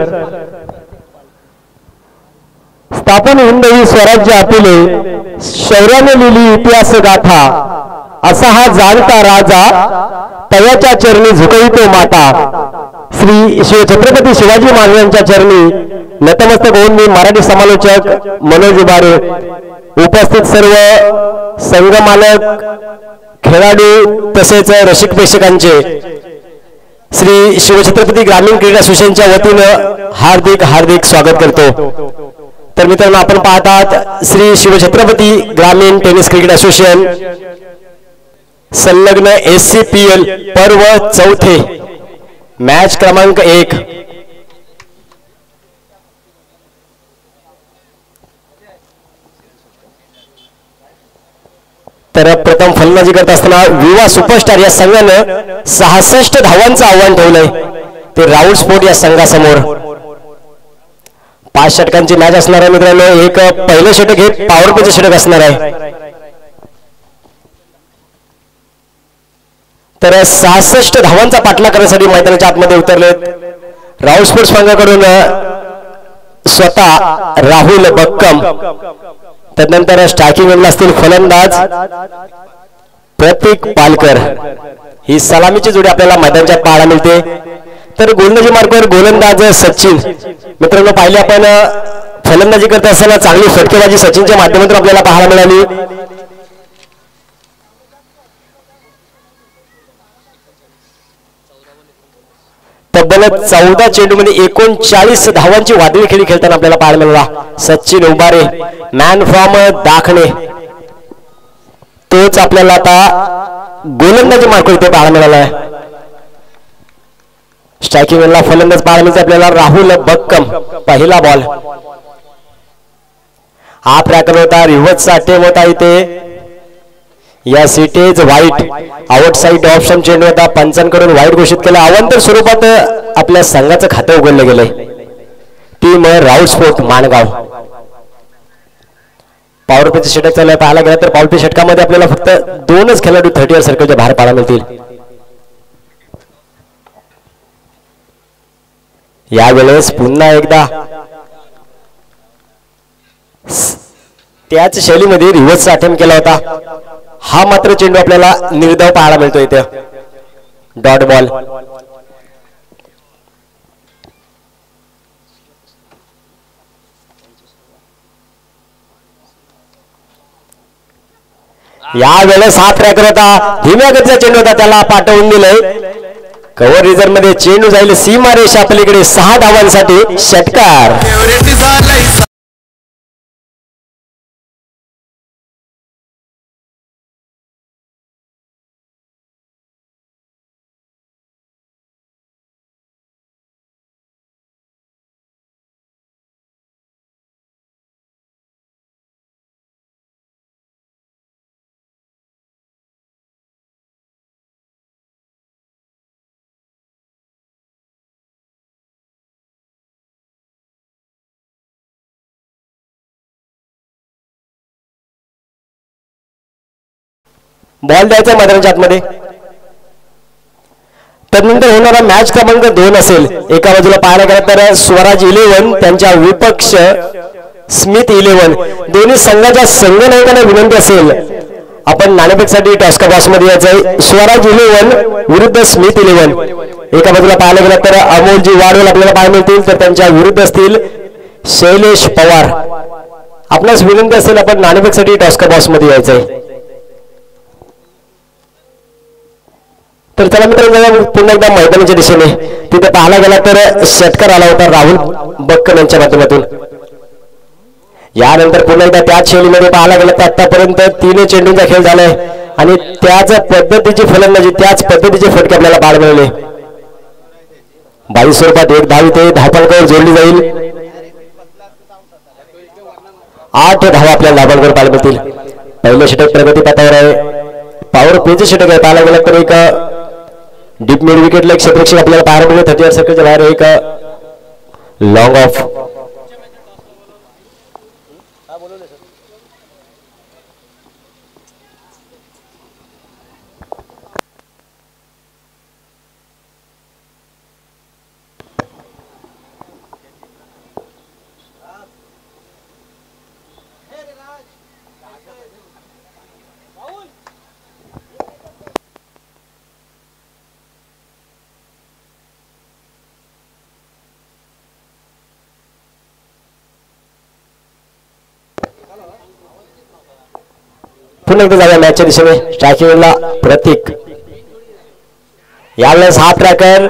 A: स्थापन हिंद ही स्वराज्य आपुले शौर्याने लिहिली इतिहास गाथा असा हा जाणता राजा तयाच्या चरणी झुकवितो माता. श्री छत्रपती शिवाजी महाराजांच्या चरणी नतमस्तक होऊन मी मराठी समालोचक मनोज उभारे, उपस्थित सर्व संघ मालक, खेळाडू तसेच रसिक प्रेक्षकांचे श्री शिवछत्रपती ग्रामीण क्रीडा असोसिएशनच्या वतीनं हार्दिक हार्दिक स्वागत करतो. तर मित्रांनो, आपण पाहतात श्री शिवछत्रपती ग्रामीण टेनिस क्रिकेट असोसिएशन संलग्न SCPL पर्व चौथे मॅच क्रमांक 1
B: प्रथम फलंदाजी करत असताना विवा सुपरस्टार या संघानं 66 धावांचं आव्हान ठेवलंय ते राहुल स्पोर्ट या संघासमोर. 5 षटकांची मॅच असणार आहे मित्रांनो. एक पहिलं षटक हे पॉवर प्लेचं षटक असणार आहे. तर 66 धावांचा पाठलाग करण्यासाठी मैदानाच्या आतमध्ये उतरलेत राहुल स्पोर्ट्स संघाकडून स्वतः राहुल बक्कम. त्यानंतर स्ट्रायकिंग एंडला असतील फलंदाज प्रतीक पालकर. ही सलामीची जोडी आपल्याला मैदानाच्या पाहायला मिळते. तर गोलंदाजी मार्गावर गोलंदाज सचिन. मित्रांनो पाहिले आपण फलंदाजी करत असताना चांगली फटकेबाजी सचिनच्या माध्यमातून आपल्याला पाहायला मिळाली. तब्बल 14 चेंडूमध्ये 39 धावांची वादळी खेळी खेळताना आपल्याला पाहायला मिळाला. सचिन उबारे मॅन फ्रॉम दाखणे तोच आपल्याला आता गोलंदाजी मार्गावर इथे पाहायला मिळाला आहे. स्ट्रायकिंग वेळेला फलंदाज पाहायला मिळते आपल्याला राहुल बक्कम. पहिला बॉल हा प्रकार होता. रिव्हर्सचा अटेम्प्ट होता इथे. या सिटेज वाईट आउटसाइड ऑप्शन चेंडू होता. पंचांकडून वाईट घोषित केला. अवांतर स्वरूपात आपल्या संघाचं खातं उघडलं गेलंय. Team Rahul sport Mangaon. Power प्लेचे षटक चालू पाहायला गेला तर पॉवर प्ले षटकामध्ये आपल्याला फक्त 2च खेळाडू 30 सर्कलच्या बाहेर पाहायला मिळतील. यावेळेस पुन्हा एकदा त्याच शैलीमध्ये रिव्हर्सचा अटेम्प्ट केला होता. हा मात्र चेंडू आपल्याला निर्धाव पाहायला मिळतो इथे. Dot ball. यावेळेस हा ट्रॅकर होता. धीम्या गतीचा चेंडू होता. त्याला पाठवून दिलंय. कव्हर रिझर्व मध्ये चेंडू जाईल सीमा रेषा पलीकडे. 6 धावांसाठी षटकार. बॉल द्यायचा मैदानाच्या आतमध्ये. त्यानंतर होणारा मॅच क्रमांक 2 असेल. एका बाजूला पाहायला गेला तर स्वराज 11 त्यांच्या विपक्ष स्मिथ 11. दोन्ही संघाच्या संघनायकांना विनंती असेल आपण नाणेफेकसाठी टॉस्का बॉक्स मध्ये यायचंय. स्वराज 11 विरुद्ध स्मिथ 11. एका बाजूला पाहायला गेला तर अमोलजी वाडवल आपल्याला पाहायला मिळतील. तर त्यांच्या विरुद्ध असतील शैलेश पवार. आपणास विनंती असेल आपण नाणेफेकसाठी टॉस्का बॉक्स मध्ये यायचंय. तर चला मित्रांनो पुन्हा एकदा मैदानाच्या दिशेने तिथे पाहायला गेला तर षटकार आला होता राहुल बक्कम यांच्या माध्यमातून. यानंतर पुन्हा एकदा त्याच शैलीमध्ये पाहायला गेला तर आतापर्यंत 3 चेंडूंचा खेळ झालाय आणि त्याच पद्धतीची फलंदाजी त्याच पद्धतीचे फटके आपल्याला पाहायला मिळाले. 22 स्वरूपात 1 धाव इथे धावफलकावर जोडली जाईल. 8 धावा आपल्याला धावफलकावर पाहायला मिळतील. पहिलं षटक प्रगतीपथावर आहे. पॉवर प्लेचे षटक आहे. पाहायला गेला तर एक डीप मिड विकेटला एक क्षेत्ररक्षक आपल्याला पाहायला मिळेल. 30 सर्कलच्या बाहेर एक लॉंग ऑफ. पुन्हा एकदा जाऊया मॅचच्या दिशेने. स्ट्रायकिंगला प्रतीक. यावेळेस हा ट्रॅकर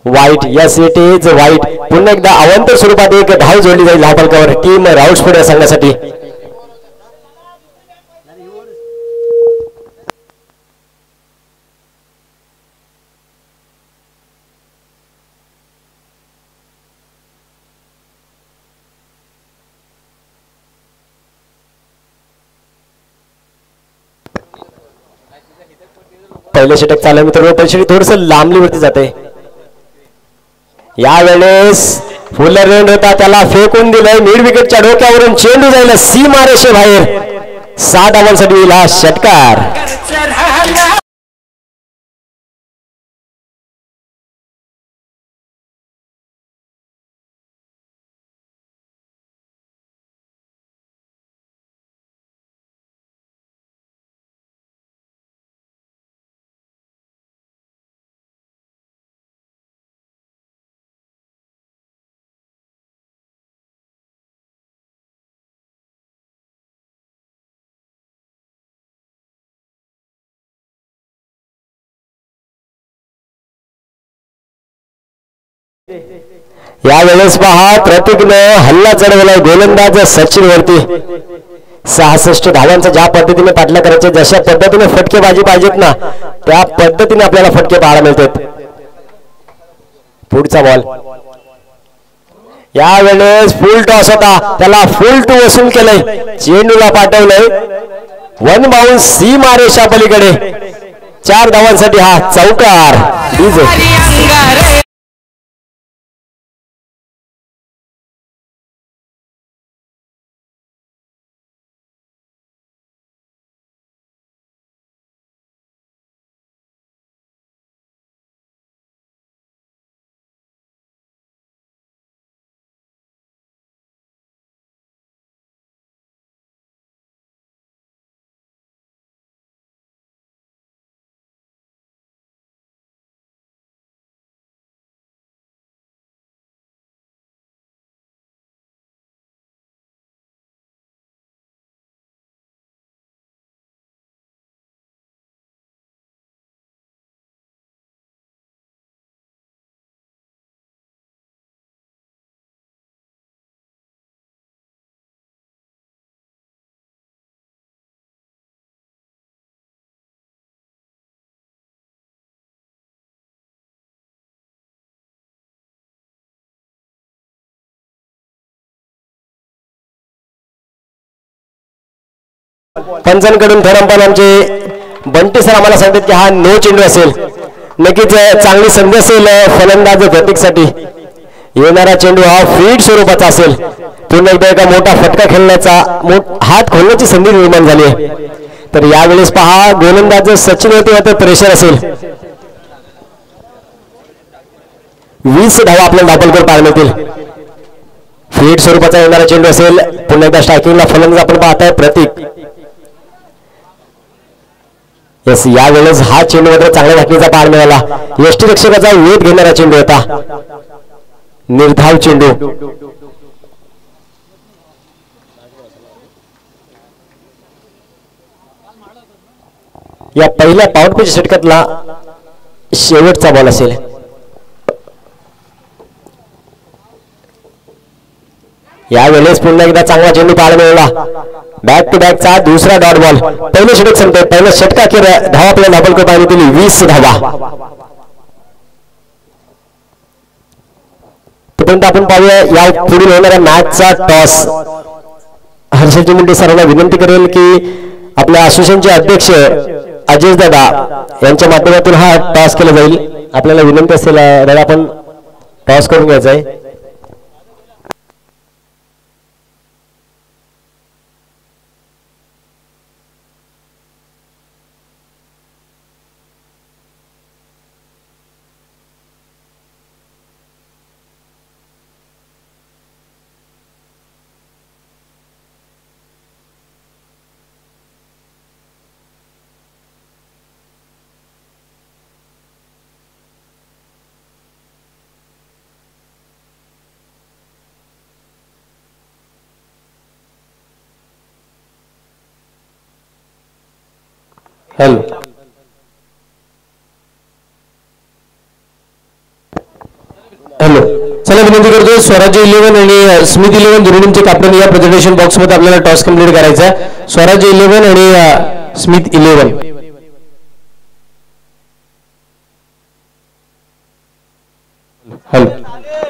B: वाईट. यस इट इज वाईट. पुन्हा एकदा अवांतर स्वरूपात 1 धाव जोडली जाईल धावफलकावर टीम राहुल स्पोर्ट या संघासाठी. पहिले षटक चालू मित्रांनो, तरी थोडस लांबलीवरती जाते. यावेळेस फुल रन होता, त्याला फेकून दिलंय मिड विकेटच्या डोक्यावरून, चेंडू जाईल सीमा रेषे बाहेर. 6 धावांसाठी होईल हा षटकार. यावेळेस पहा प्रतीकनं हल्ला चढवलाय गोलंदाज सचिन वरती. 66 धावांचा ज्या पद्धतीने पाठला करायचे, जशा पद्धतीने फटकेबाजी पाहिजेत ना त्या पद्धतीने आपल्याला फटके पाहायला मिळतात. पुढचा बॉल यावेळेस फुल टॉस होता, त्याला फुल टू वसूल केलंय, चेंडूला पाठवलंय वन बाउन्स सीमा रेषा पलीकडे. 4 धावांसाठी हा चौकार. पंचांकडून ठरमपण आमचे बंटी सर आम्हाला सांगतात की हा नो चेंडू असेल. नक्कीच चांगली संधी असेल फलंदाज प्रतीकसाठी. येणारा चेंडू हा फीड स्वरूपाचा असेल. पुन्हा एकदा एका मोठा फटका खेळण्याचा हात खोलण्याची संधी निर्माण झाली आहे. तर यावेळेस पहा गोलंदाज सचिन होते, प्रेशर असेल. 20 धावा आपल्याला दाखल पाहायला मिळतील. फीड स्वरूपाचा येणारा चेंडू असेल. पुन्हा एकदा स्ट्रायकिंगला फलंदाज आपण पाहताय प्रतीक. यस, यावेळेस हा चेंडू मात्र चांगल्या घटनेचा पार मिळाला. यष्टीरक्षकाचा वेध घेणारा चेंडू होता, निर्धाव चेंडू. या पहिल्या पॉवर प्लेच्या षटकातला शेवटचा बॉल असेल. यावेळेस पुन्हा एकदा चांगला चेंडू पाहायला मिळाला. बॅक टू बॅकचा दुसरा डॉट बॉल. पहिलं षटक संपतंय. पहिलं षटका केलं, धावा आपल्याला दाखल करता आली दिली 20 धावा. तोपर्यंत आपण पाहूया या पुढील होणाऱ्या मॅचचा टॉस. हर्षजी मुंडे सरांना विनंती करेल की आपल्या असोसिएशनचे अध्यक्ष अजय दादा यांच्या माध्यमातून हा टॉस केला जाईल. आपल्याला विनंती असेल दादा आपण टॉस करून घ्यायचा आहे. हॅलो हॅलो चला विनंती करतो स्वराज्य 11 आणि स्मिथ 11 दोन्ही टीमचे कॅप्टन या प्रेझेंटेशन बॉक्स मध्ये आपल्याला टॉस कंप्लीट करायचा आहे. स्वराज्य 11 आणि स्मिथ 11. हॅलो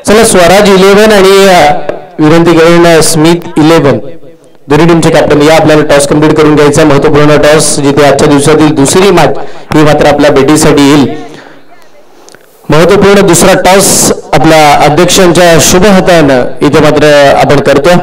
B: चला स्वराज 11 आणि विनंती करून स्मिथ 11 दोन्ही टीमचे कॅप्टन या आपल्याला टॉस कंप्लीट करून घ्यायचा. महत्वपूर्ण टॉस जिथे आजच्या दिवसातील दुसरी मॅच ही मात्र आपल्या भेटीसाठी येईल. महत्वपूर्ण दुसरा टॉस आपल्या अध्यक्षांच्या शुभ हातानं इथे मात्र आपण करतो.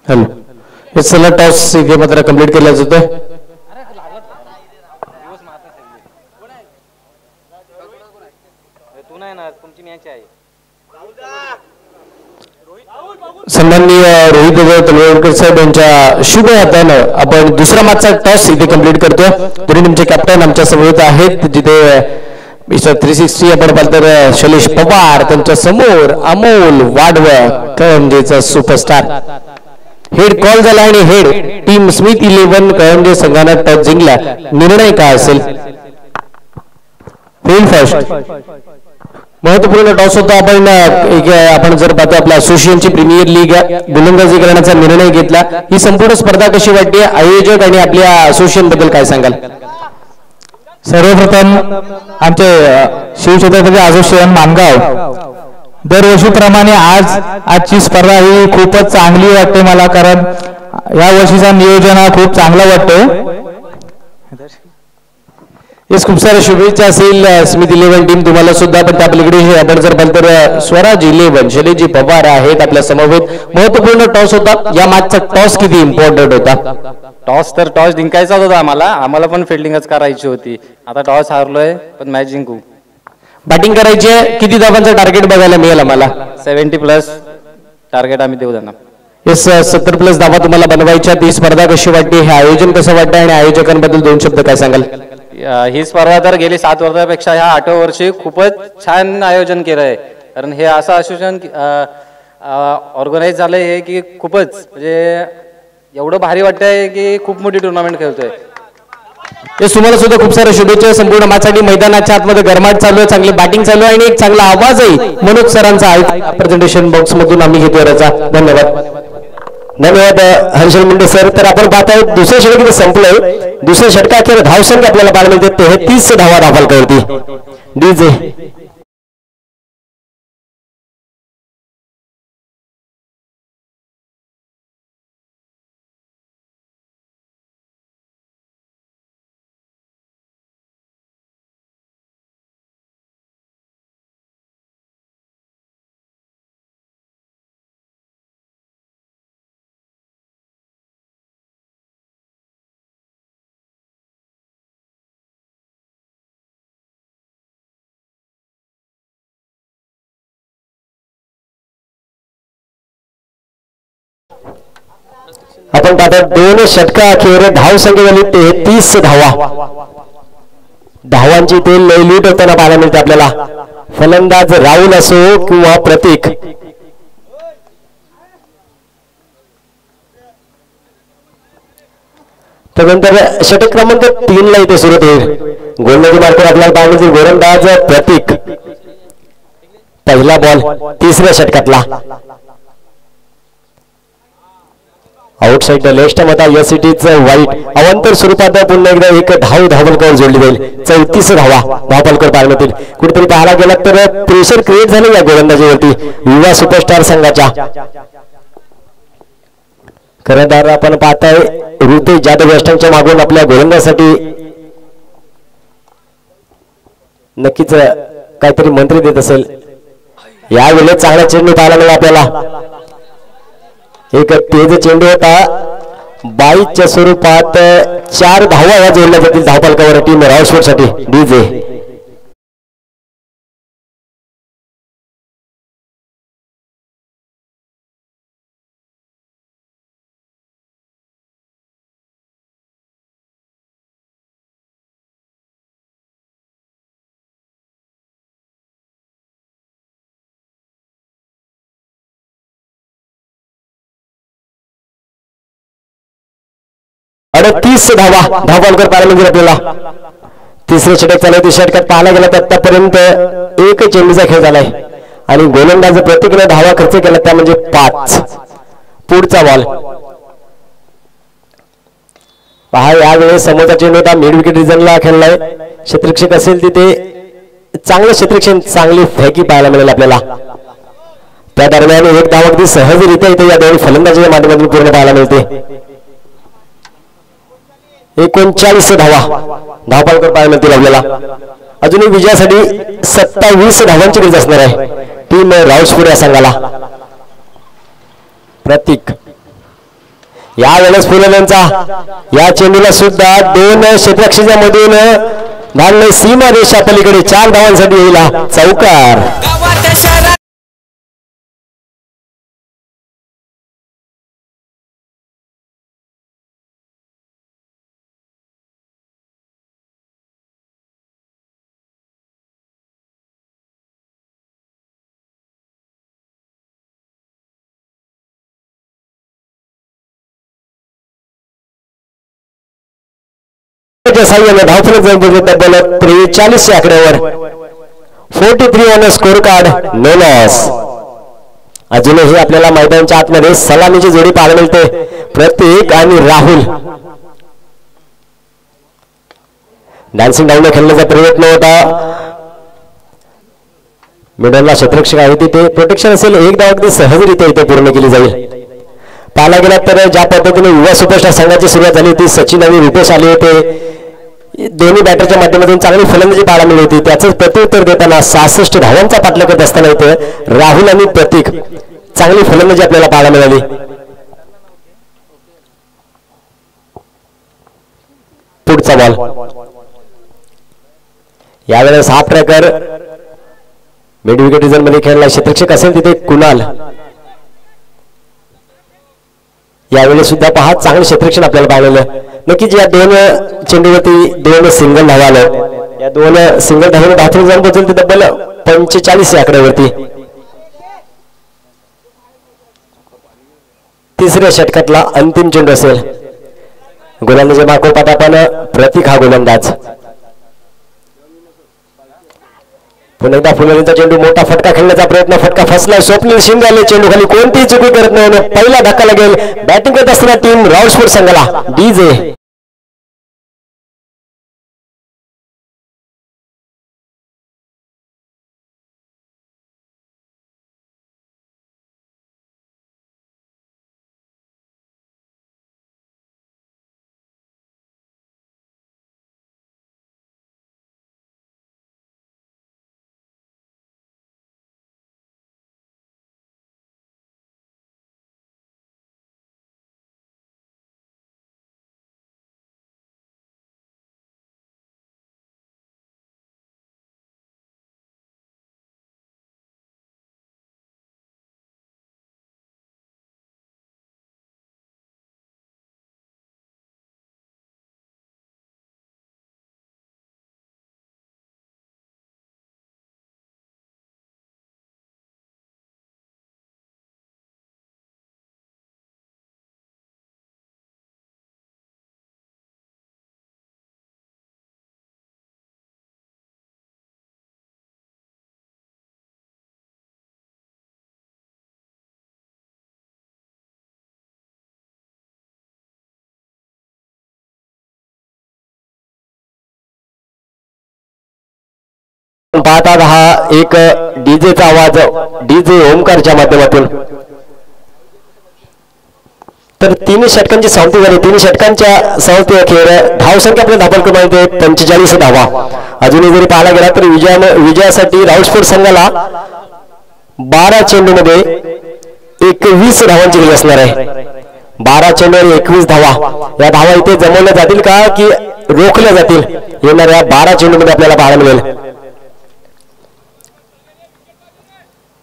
B: हॅलो, हे सगळं टॉस इथे मात्र कंप्लीट केला जातोय. सन्माननीय रोहित तलवारकर साहेब यांच्या शुभ हातानं आपण दुसरा मागचा टॉस इथे कंप्लीट करतो. तरी तुमचे कॅप्टन आमच्या समोर आहेत, जिथे मिस्टर 360 आपण पाहिलं तर शैलेश पवार, त्यांच्या समोर अमोल वाडव कळंजेचा सुपरस्टार. हेड कॉल झाला आणि हेड टीम स्मिथ 11 कळंजे संघानं टॉस जिंकला. निर्णय काय असेल? Field first. महत्वपूर्ण टॉस होता. आपण जर पाहतो आपल्या असोसिएशनची प्रीमियर लीग गोलंदाजी करण्याचा निर्णय घेतला. ही संपूर्ण स्पर्धा कशी वाटते? आयोजक आणि आपल्या असोसिएशन बद्दल काय सांगाल?
C: सर्वप्रथम आमचे शिवछत्रपती असोसिएशन मानगाव दरवर्षीप्रमाणे आजची स्पर्धा ही खूपच चांगली वाटते मला, कारण या वर्षीचा नियोजन हा खूप चांगला वाटतोय.
B: येस, खूप साऱ्या शुभेच्छा असेल स्मिथ 11 टीम तुम्हाला सुद्धा. पण त्या पलीकडे आपण जर पाहिलं तर स्वराज 11 शैलेजी पवार आहेत आपल्या समवेत. महत्वपूर्ण टॉस होता. या मॅचचा टॉस किती इम्पॉर्टंट होता?
D: टॉस जिंकायचाच होता. आम्हाला पण फिल्डिंगच करायची होती. आता टॉस हारलोय पण मॅच जिंकू.
B: बॅटिंग करायची आहे. किती धावांचं टार्गेट बघायला मिळेल आम्हाला?
D: 70+ टार्गेट आम्ही देऊ त्यांना.
B: येस, 70+ धावा तुम्हाला बनवायच्या. ती स्पर्धा कशी वाटते? हे आयोजन कसं वाटतं आणि आयोजकांबद्दल 2 शब्द काय सांगाल?
D: ही स्पर्धा तर गेली 7 वर्षापेक्षा ह्या 8व्या वर्षी खूपच छान आयोजन केलं आहे. कारण हे असं असोसिएशन ऑर्गनाईज झालंय हे की खूपच म्हणजे एवढं भारी वाटतंय की खूप मोठी टुर्नामेंट खेळतोय.
B: हे तुम्हाला सुद्धा खूप साऱ्या शुभेच्छा. संपूर्ण मॅचसाठी मैदानाच्या आतमध्ये गरमाट चालू आहे, चांगली बॅटिंग चालू आहे आणि एक चांगला आवाजही मनोज सरांचा आहे प्रेझेंटेशन बॉक्स मधून आम्ही घेतोय त्याचा. धन्यवाद. धन्यवाद हर्षल मुंडे सर. तर आपण पाहताय दुसऱ्या षटक संपलंय. दुसऱ्या षटकाखेर धावसंख्या आपल्याला पाहायला मिळते 33 धावा धावफलकावरती. डीजे आपण पाहता 2 षटकाखेर धावसंख्या झाली 33 धावा. धावांची ते लयलूट होताना पाहायला मिळते आपल्याला. फलंदाज राहुल असो किंवा प्रतीक. त्यानंतर षटक क्रमांक 3 ला इथे सुरुवात होईल. गोलंदाजी मार्कर आपल्याला पाहण्याचे गोलंदाज प्रतीक. पहिला बॉल तिसऱ्या षटकातला. आउटसाइड लेफ्ट मध्ये या सिटीचं वाईट अवांतर स्वरूपात पुन्हा एकदा एक धावफलकावर जोडली जाईल. 34 धावा धावफलकावर पाहण्यात येईल. कुठेतरी पाहायला गेला तर प्रेशर क्रिएट झालं या गोलंदाजीवरती युवा सुपरस्टार संघाच्या. खरंदार आपण पाहताय ऋतेश जाधव वेस्टर्नच्या मागून आपल्या गोलंदाजासाठी नक्कीच काहीतरी मंत्री देत असेल. यावेळेस चांगला चेंडू पाहायला मिळाला आपल्याला. एक तेज चेंडू होता. 22च्या स्वरूपात 4 धावा या जोडल्या जातील धावफलकावर टीम रावस्फोर्ड साठी. डीजे 38 धावा धावपालकर पाहायला मिळतील आपल्याला. तिसरे षटक चालू आहे. षटकात पाहायला गेला तर आतापर्यंत एक चेंडूचा खेळ झालाय आणि गोलंदाज प्रत्येकाने धावा खर्च केला त्या म्हणजे 5. पुढचा बॉल पहा. यावेळेस समोरचा चेंडू होता मिड विकेट रिजनला खेळलाय. क्षेत्ररक्षक असेल तिथे चांगलं क्षेत्ररक्षण चांगली फॅकी पाहायला मिळेल आपल्याला. त्या दरम्यान एक धाव अगदी सहजरित्या इथे या दोन फलंदाजीच्या माध्यमातून पूर्ण पाहायला मिळते. 39 धावा धावपालकर पाहायला मिळतील आपल्याला. अजूनही विजयासाठी 27 धावांची गरज असणार आहे टीम राऊतपूर या संघाला. प्रतीक यावेळेस फुलंदांचा या चेंडूला सुद्धा 2 क्षेत्ररक्षकाच्या मधून धावले सीमा रेषा पलीकडे 4 धावांसाठी येईल चौकार. साह्याने धावफलक तब्बल 43 आकड्यावर 43 on score card. No loss. अजूनही आपल्याला मैदानाच्या आतमध्ये सलामीची जोडी पाहायला मिळते. प्रतीक आणि राहुल डान्सिंग डाऊन खेळण्याचा प्रयत्न होता. मिडलला क्षेत्ररक्षक आहे तिथे प्रोटेक्शन असेल. एक धाव अगदी सहजरित्या इथे पूर्ण केली जाईल. पाहायला गेला तर ज्या पद्धतीने युवा सुपरस्टार संघाची सुरुवात झाली होती. सचिन आणि रुपेश आले होते. दोन्ही बॅटरच्या माध्यमातून चांगली फलंदाजी पाहायला मिळली होती. त्याच प्रत्युत्तर देताना 66 धावांचा पाठलाग करत असताना इथे राहुल आणि प्रतीक चांगली फलंदाजी आपल्याला पाहायला मिळाली. पुढचा बॉल यावेळेस half tracker mid wicket region मध्ये खेळला. क्षेत्ररक्षक असेल तिथे कुणाल. यावेळेस सुद्धा पहा चांगलं क्षेत्ररक्षण आपल्याला पाहिलेलं. नक्कीच या 2 चेंडूवरती 2 सिंगल धावा आल्या. या 2 सिंगल धावाने धावून जाऊन पोहोचले ते तब्बल 45 या आकड्यावरती. तिसऱ्या षटकातला अंतिम चेंडू असेल. गोलंदाजी मागोपाठ आपण प्रतीक हा गोलंदाज. पुन्हा एकदा फुलंदाजीचा चेंडू मोठा फटका खेळण्याचा प्रयत्न. फटका फसला. स्वप्नील शिंगाले चेंडू खाली कोणतीही चुकी करत नाही. पहिला धक्का लागेल बॅटिंग करत असताना टीम राऊतपूर संघाला. डीजे पाहतात हा एक डीजेचा आवाज डीजे ओमकारच्या माध्यमातून. तर 3 षटकांची समाप्ती झाली. 3 षटकांच्या समाप्ती अखेर धावसंख्या आपल्या धावपल क्रमांक 45 धावा. अजूनही जरी पाहायला गेला तर विजयासाठी राऊतपूर संघाला 12 चेंडूमध्ये 21 धावांची गरज असणार आहे. 12 चेंडूवर 21 धावा. या धावा इथे जमवल्या जातील का की रोखल्या जातील येणाऱ्या 12 चेंडूमध्ये आपल्याला पाहायला मिळेल.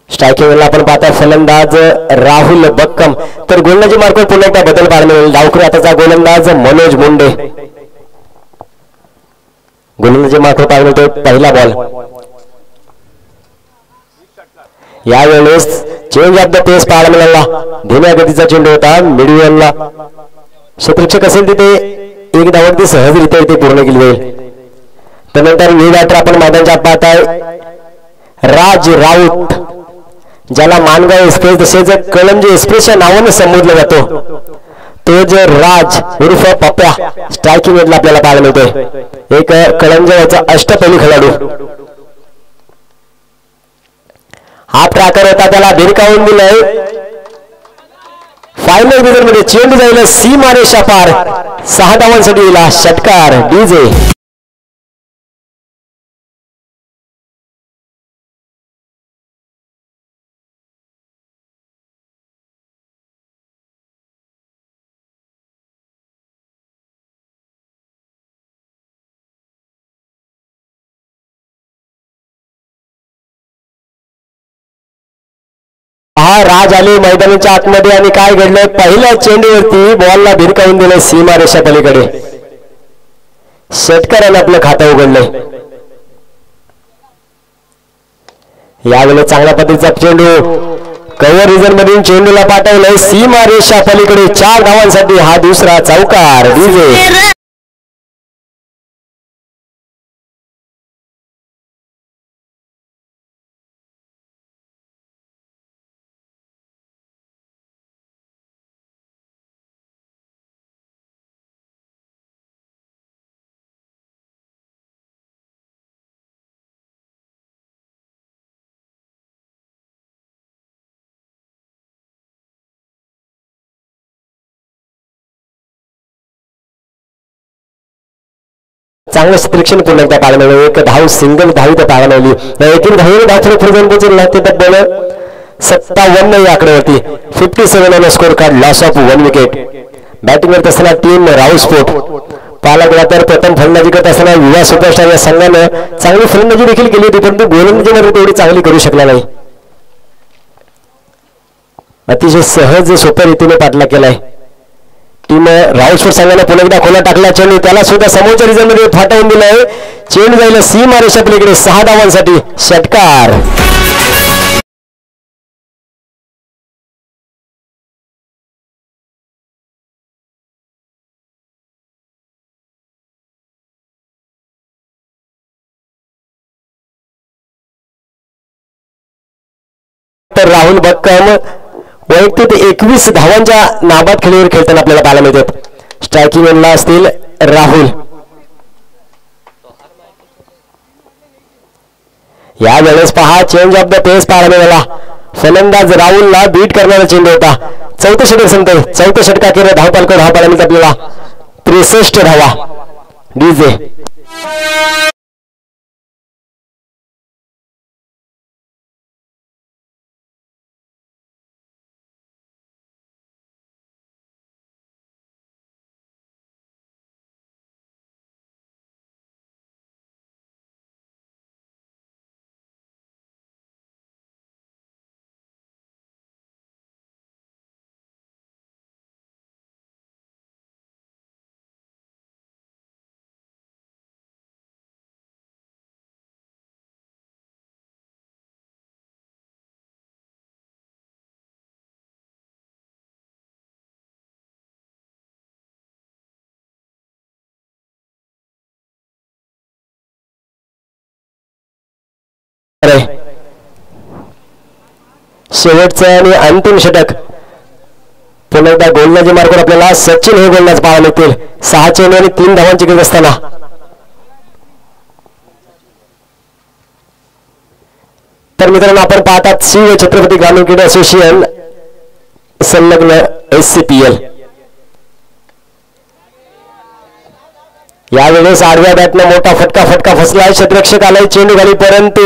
B: स्ट्रायकिंगला आपण पाहता फलंदाज राहुल बक्कम. तर गोलंदाजी मार्फत पुन्हा एकदा बदल पाहायला मिळेल. डावखुरी आताचा गोलंदाज मनोज मुंडे. गोलंदाजी मार्फत पाहायला मिळतो पहिला बॉल. यावेळेस चेंज ऑफ द पेस पाहायला मिळाला. धीम्या गतीचा चेंडू होता. मिडवियनला क्षेत्ररक्षक असेल तिथे एक धावत ती सहजरित्या इथे पूर्ण केली जाईल. त्यानंतर वीर आपण मैदानाच्या पाहताय राज राऊत, ज्याला मानगाव एक्सप्रेस तसेच कळंजी एक्सप्रेसच्या नावाने संबोधला जातो, तो जे राज उर्फ पप्प्या स्ट्रायकिंग मधला आपल्याला पाहायला मिळतोय. एक कळंजीचा अष्टपैलू खेळाडू. हा ट्रॅकर होता, त्याला भिरकावून दिलंय. फायनल डिझाईन मध्ये चेंडू जाईल सीमा रेषा पार. 6 धावांसाठी दिला षटकार डीजे. हा राज आले मैदानाच्या आतमध्ये आणि काय घडलंय, पहिल्या चेंडूवरती बॉलला भिरकावून दिलंय सीमा रेषा पलीकडे. षटकाराने आपलं खातं उघडलंय. यावेळेस चांगल्या पद्धतीचा चेंडू कव्हर रिझन मधून चेंडूला पाठवलंय सीमा रेषा पलीकडे. 4 धावांसाठी हा दुसरा चौकार डीजे. चांगलं क्षेत्ररक्षण पूर्ण एकदा पाहायला मिळालं. एक धाव सिंगल धाव तर पाहायला मिळाली. एकूण धाव थोडं जाऊन पोहोचला ते तब्बल 57 या आकड्यावरती. 57 on score card, loss of 1 wicket. Batting करत असताना टीम राऊसफोर्ट पाहायला गेला तर प्रथम फलंदाजी करत असताना युवा सुपरस्टार या संघानं चांगली फलंदाजी देखील केली होती, परंतु गोलंदाजीमध्ये तेवढी चांगली करू शकला नाही. अतिशय सहज सोप्या रीतीने पाठलाग केलाय. टीम राऊसफोर्ट संघाने पुन्हा एकदा खोला टाकला चेंडू, त्याला सुद्धा समोरच्या रिझन मध्ये फाटवून दिलाय. चेंडू जाईल सीमा रेषा पलीकडे. 6 धावांसाठी षटकार. तर राहुल बक्कम वैयक्तिक 21 धावांच्या नाबाद खेळीवर खेळताना आपल्याला पाहायला मिळतात. स्ट्रायकिंग एंडला असतील राहुल. या वेळेस पहा चेंज ऑफ द पेस पाहायला मिळाला. फलंदाज राहुलला बीट करणारा चेंडू होता. चौथं षटक संपतंय. चौथं षटकाखेर धावपालकर धाव पाहायला मिळतात आपल्याला 63 धावा डीजे. शेवटचं आणि अंतिम षटक. पुन्हा एकदा गोलंदाजी मार्गावर आपल्याला सचिन हे गोलंदाज पाहायला मिळतील. 6 चेंडू आणि 3 धावांची गरज असताना. तर मित्रांनो आपण पाहतात शिव छत्रपती ग्रामीण क्रीडा असोसिएशन संलग्न SCPL. यावेळेस आडव्या बॅटनं मोठा फटका फसलाय. क्षेत्ररक्षक आलाय चेंडू खाली, परंतु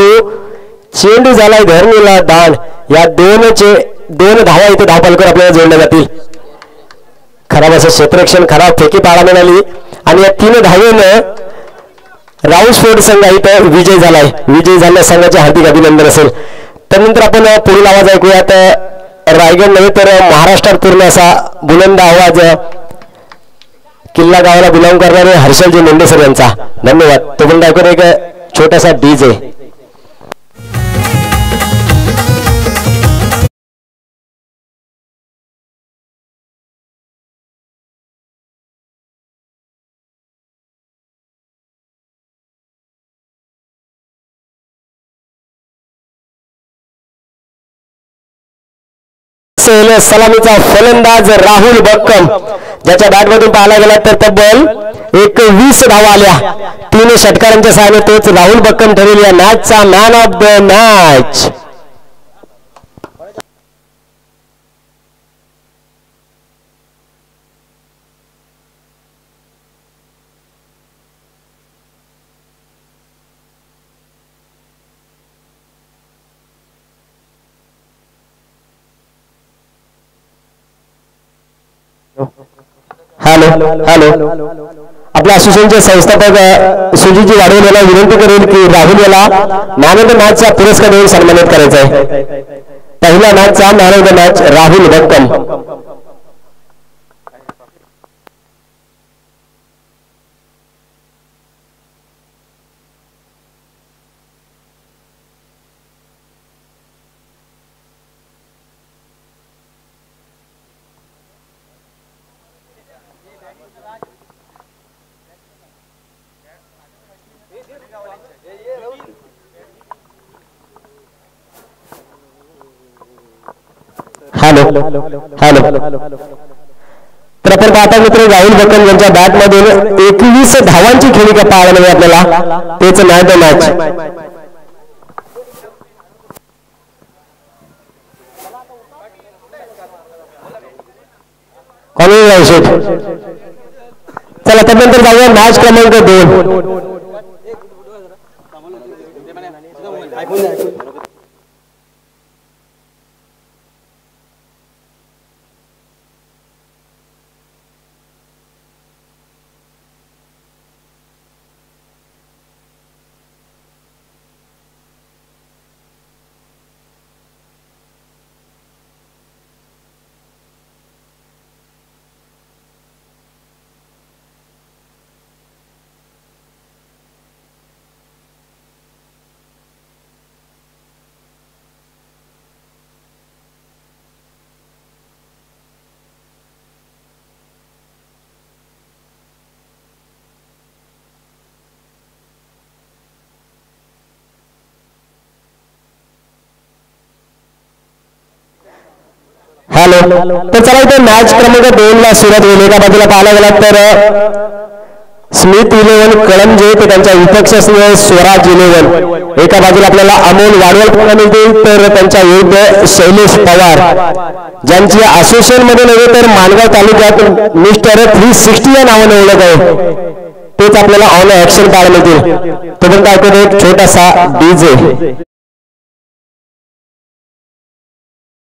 B: चेंडू झालाय धरणीला दान. या 2 धावा इथे धावपालकर आपल्याला जोडल्या जातील. खराब असं क्षेत्ररक्षण, खराब फेकी पाहायला मिळाली आणि या 3 धावेनं राऊसफोर्ड संघ इथं विजय झालाय. विजय झाल्या संघाचे हार्दिक अभिनंदन असेल. त्यानंतर आपण पुढील आवाज ऐकूयात. रायगड नव्हे तर महाराष्ट्रात पूर्ण असा बुलंद आवाज किल्ला गावाला बिलॉंग करणारे हर्षलजी मुंडे सर यांचा. धन्यवाद. तो पण ऐकून एक छोटासा डीजे. असेल सलामीचा फलंदाज राहुल बक्कम, ज्याच्या बॅटमधून पाहायला गेला तर तब्बल 21 धावा आल्या. 3 षटकारांच्या सहाय्याने तोच राहुल बक्कम ठरेल या मॅचचा man of the match. Hello hello, आपल्या असोसिएशनचे संस्थापक सुजीजी वाडवल याला विनंती करेल की राहुल याला मॅन ऑफ द मॅचचा पुरस्कार देऊन सन्मानित करायचा आहे. पहिल्या मॅचचा man of the match Rahul Bakkam. Hello hello, तर आपण पाहता मित्र राहुल बक्कम यांच्या बॅट मधून 21 धावांची खेळी का पाहायला मिळेल आपल्याला. तेच मॅन ऑफ द मॅच. चला त्यानंतर जाऊया मॅच क्रमांक 2. हॅलो, तर चला इथे मॅच क्रमांक 2 ला सुरुवात होईल. एका बाजूला पाहायला गेला तर स्मिथ 11 कळंजे ते त्यांच्या विपक्ष स्वराज 11. एका बाजूला आपल्याला अमोल वाडवल पाहायला मिळतील तर त्यांच्या विरुद्ध शैलेश पवार, ज्यांची असोसिएशन मध्ये नव्हे तर माणगाव तालुक्यात मिस्टर 360 या नावाने ओळख आहे. तेच आपल्याला ऑन ऍक्शन पाहायला मिळतील. तोपर्यंत ऐकून एक छोटासा डीजे.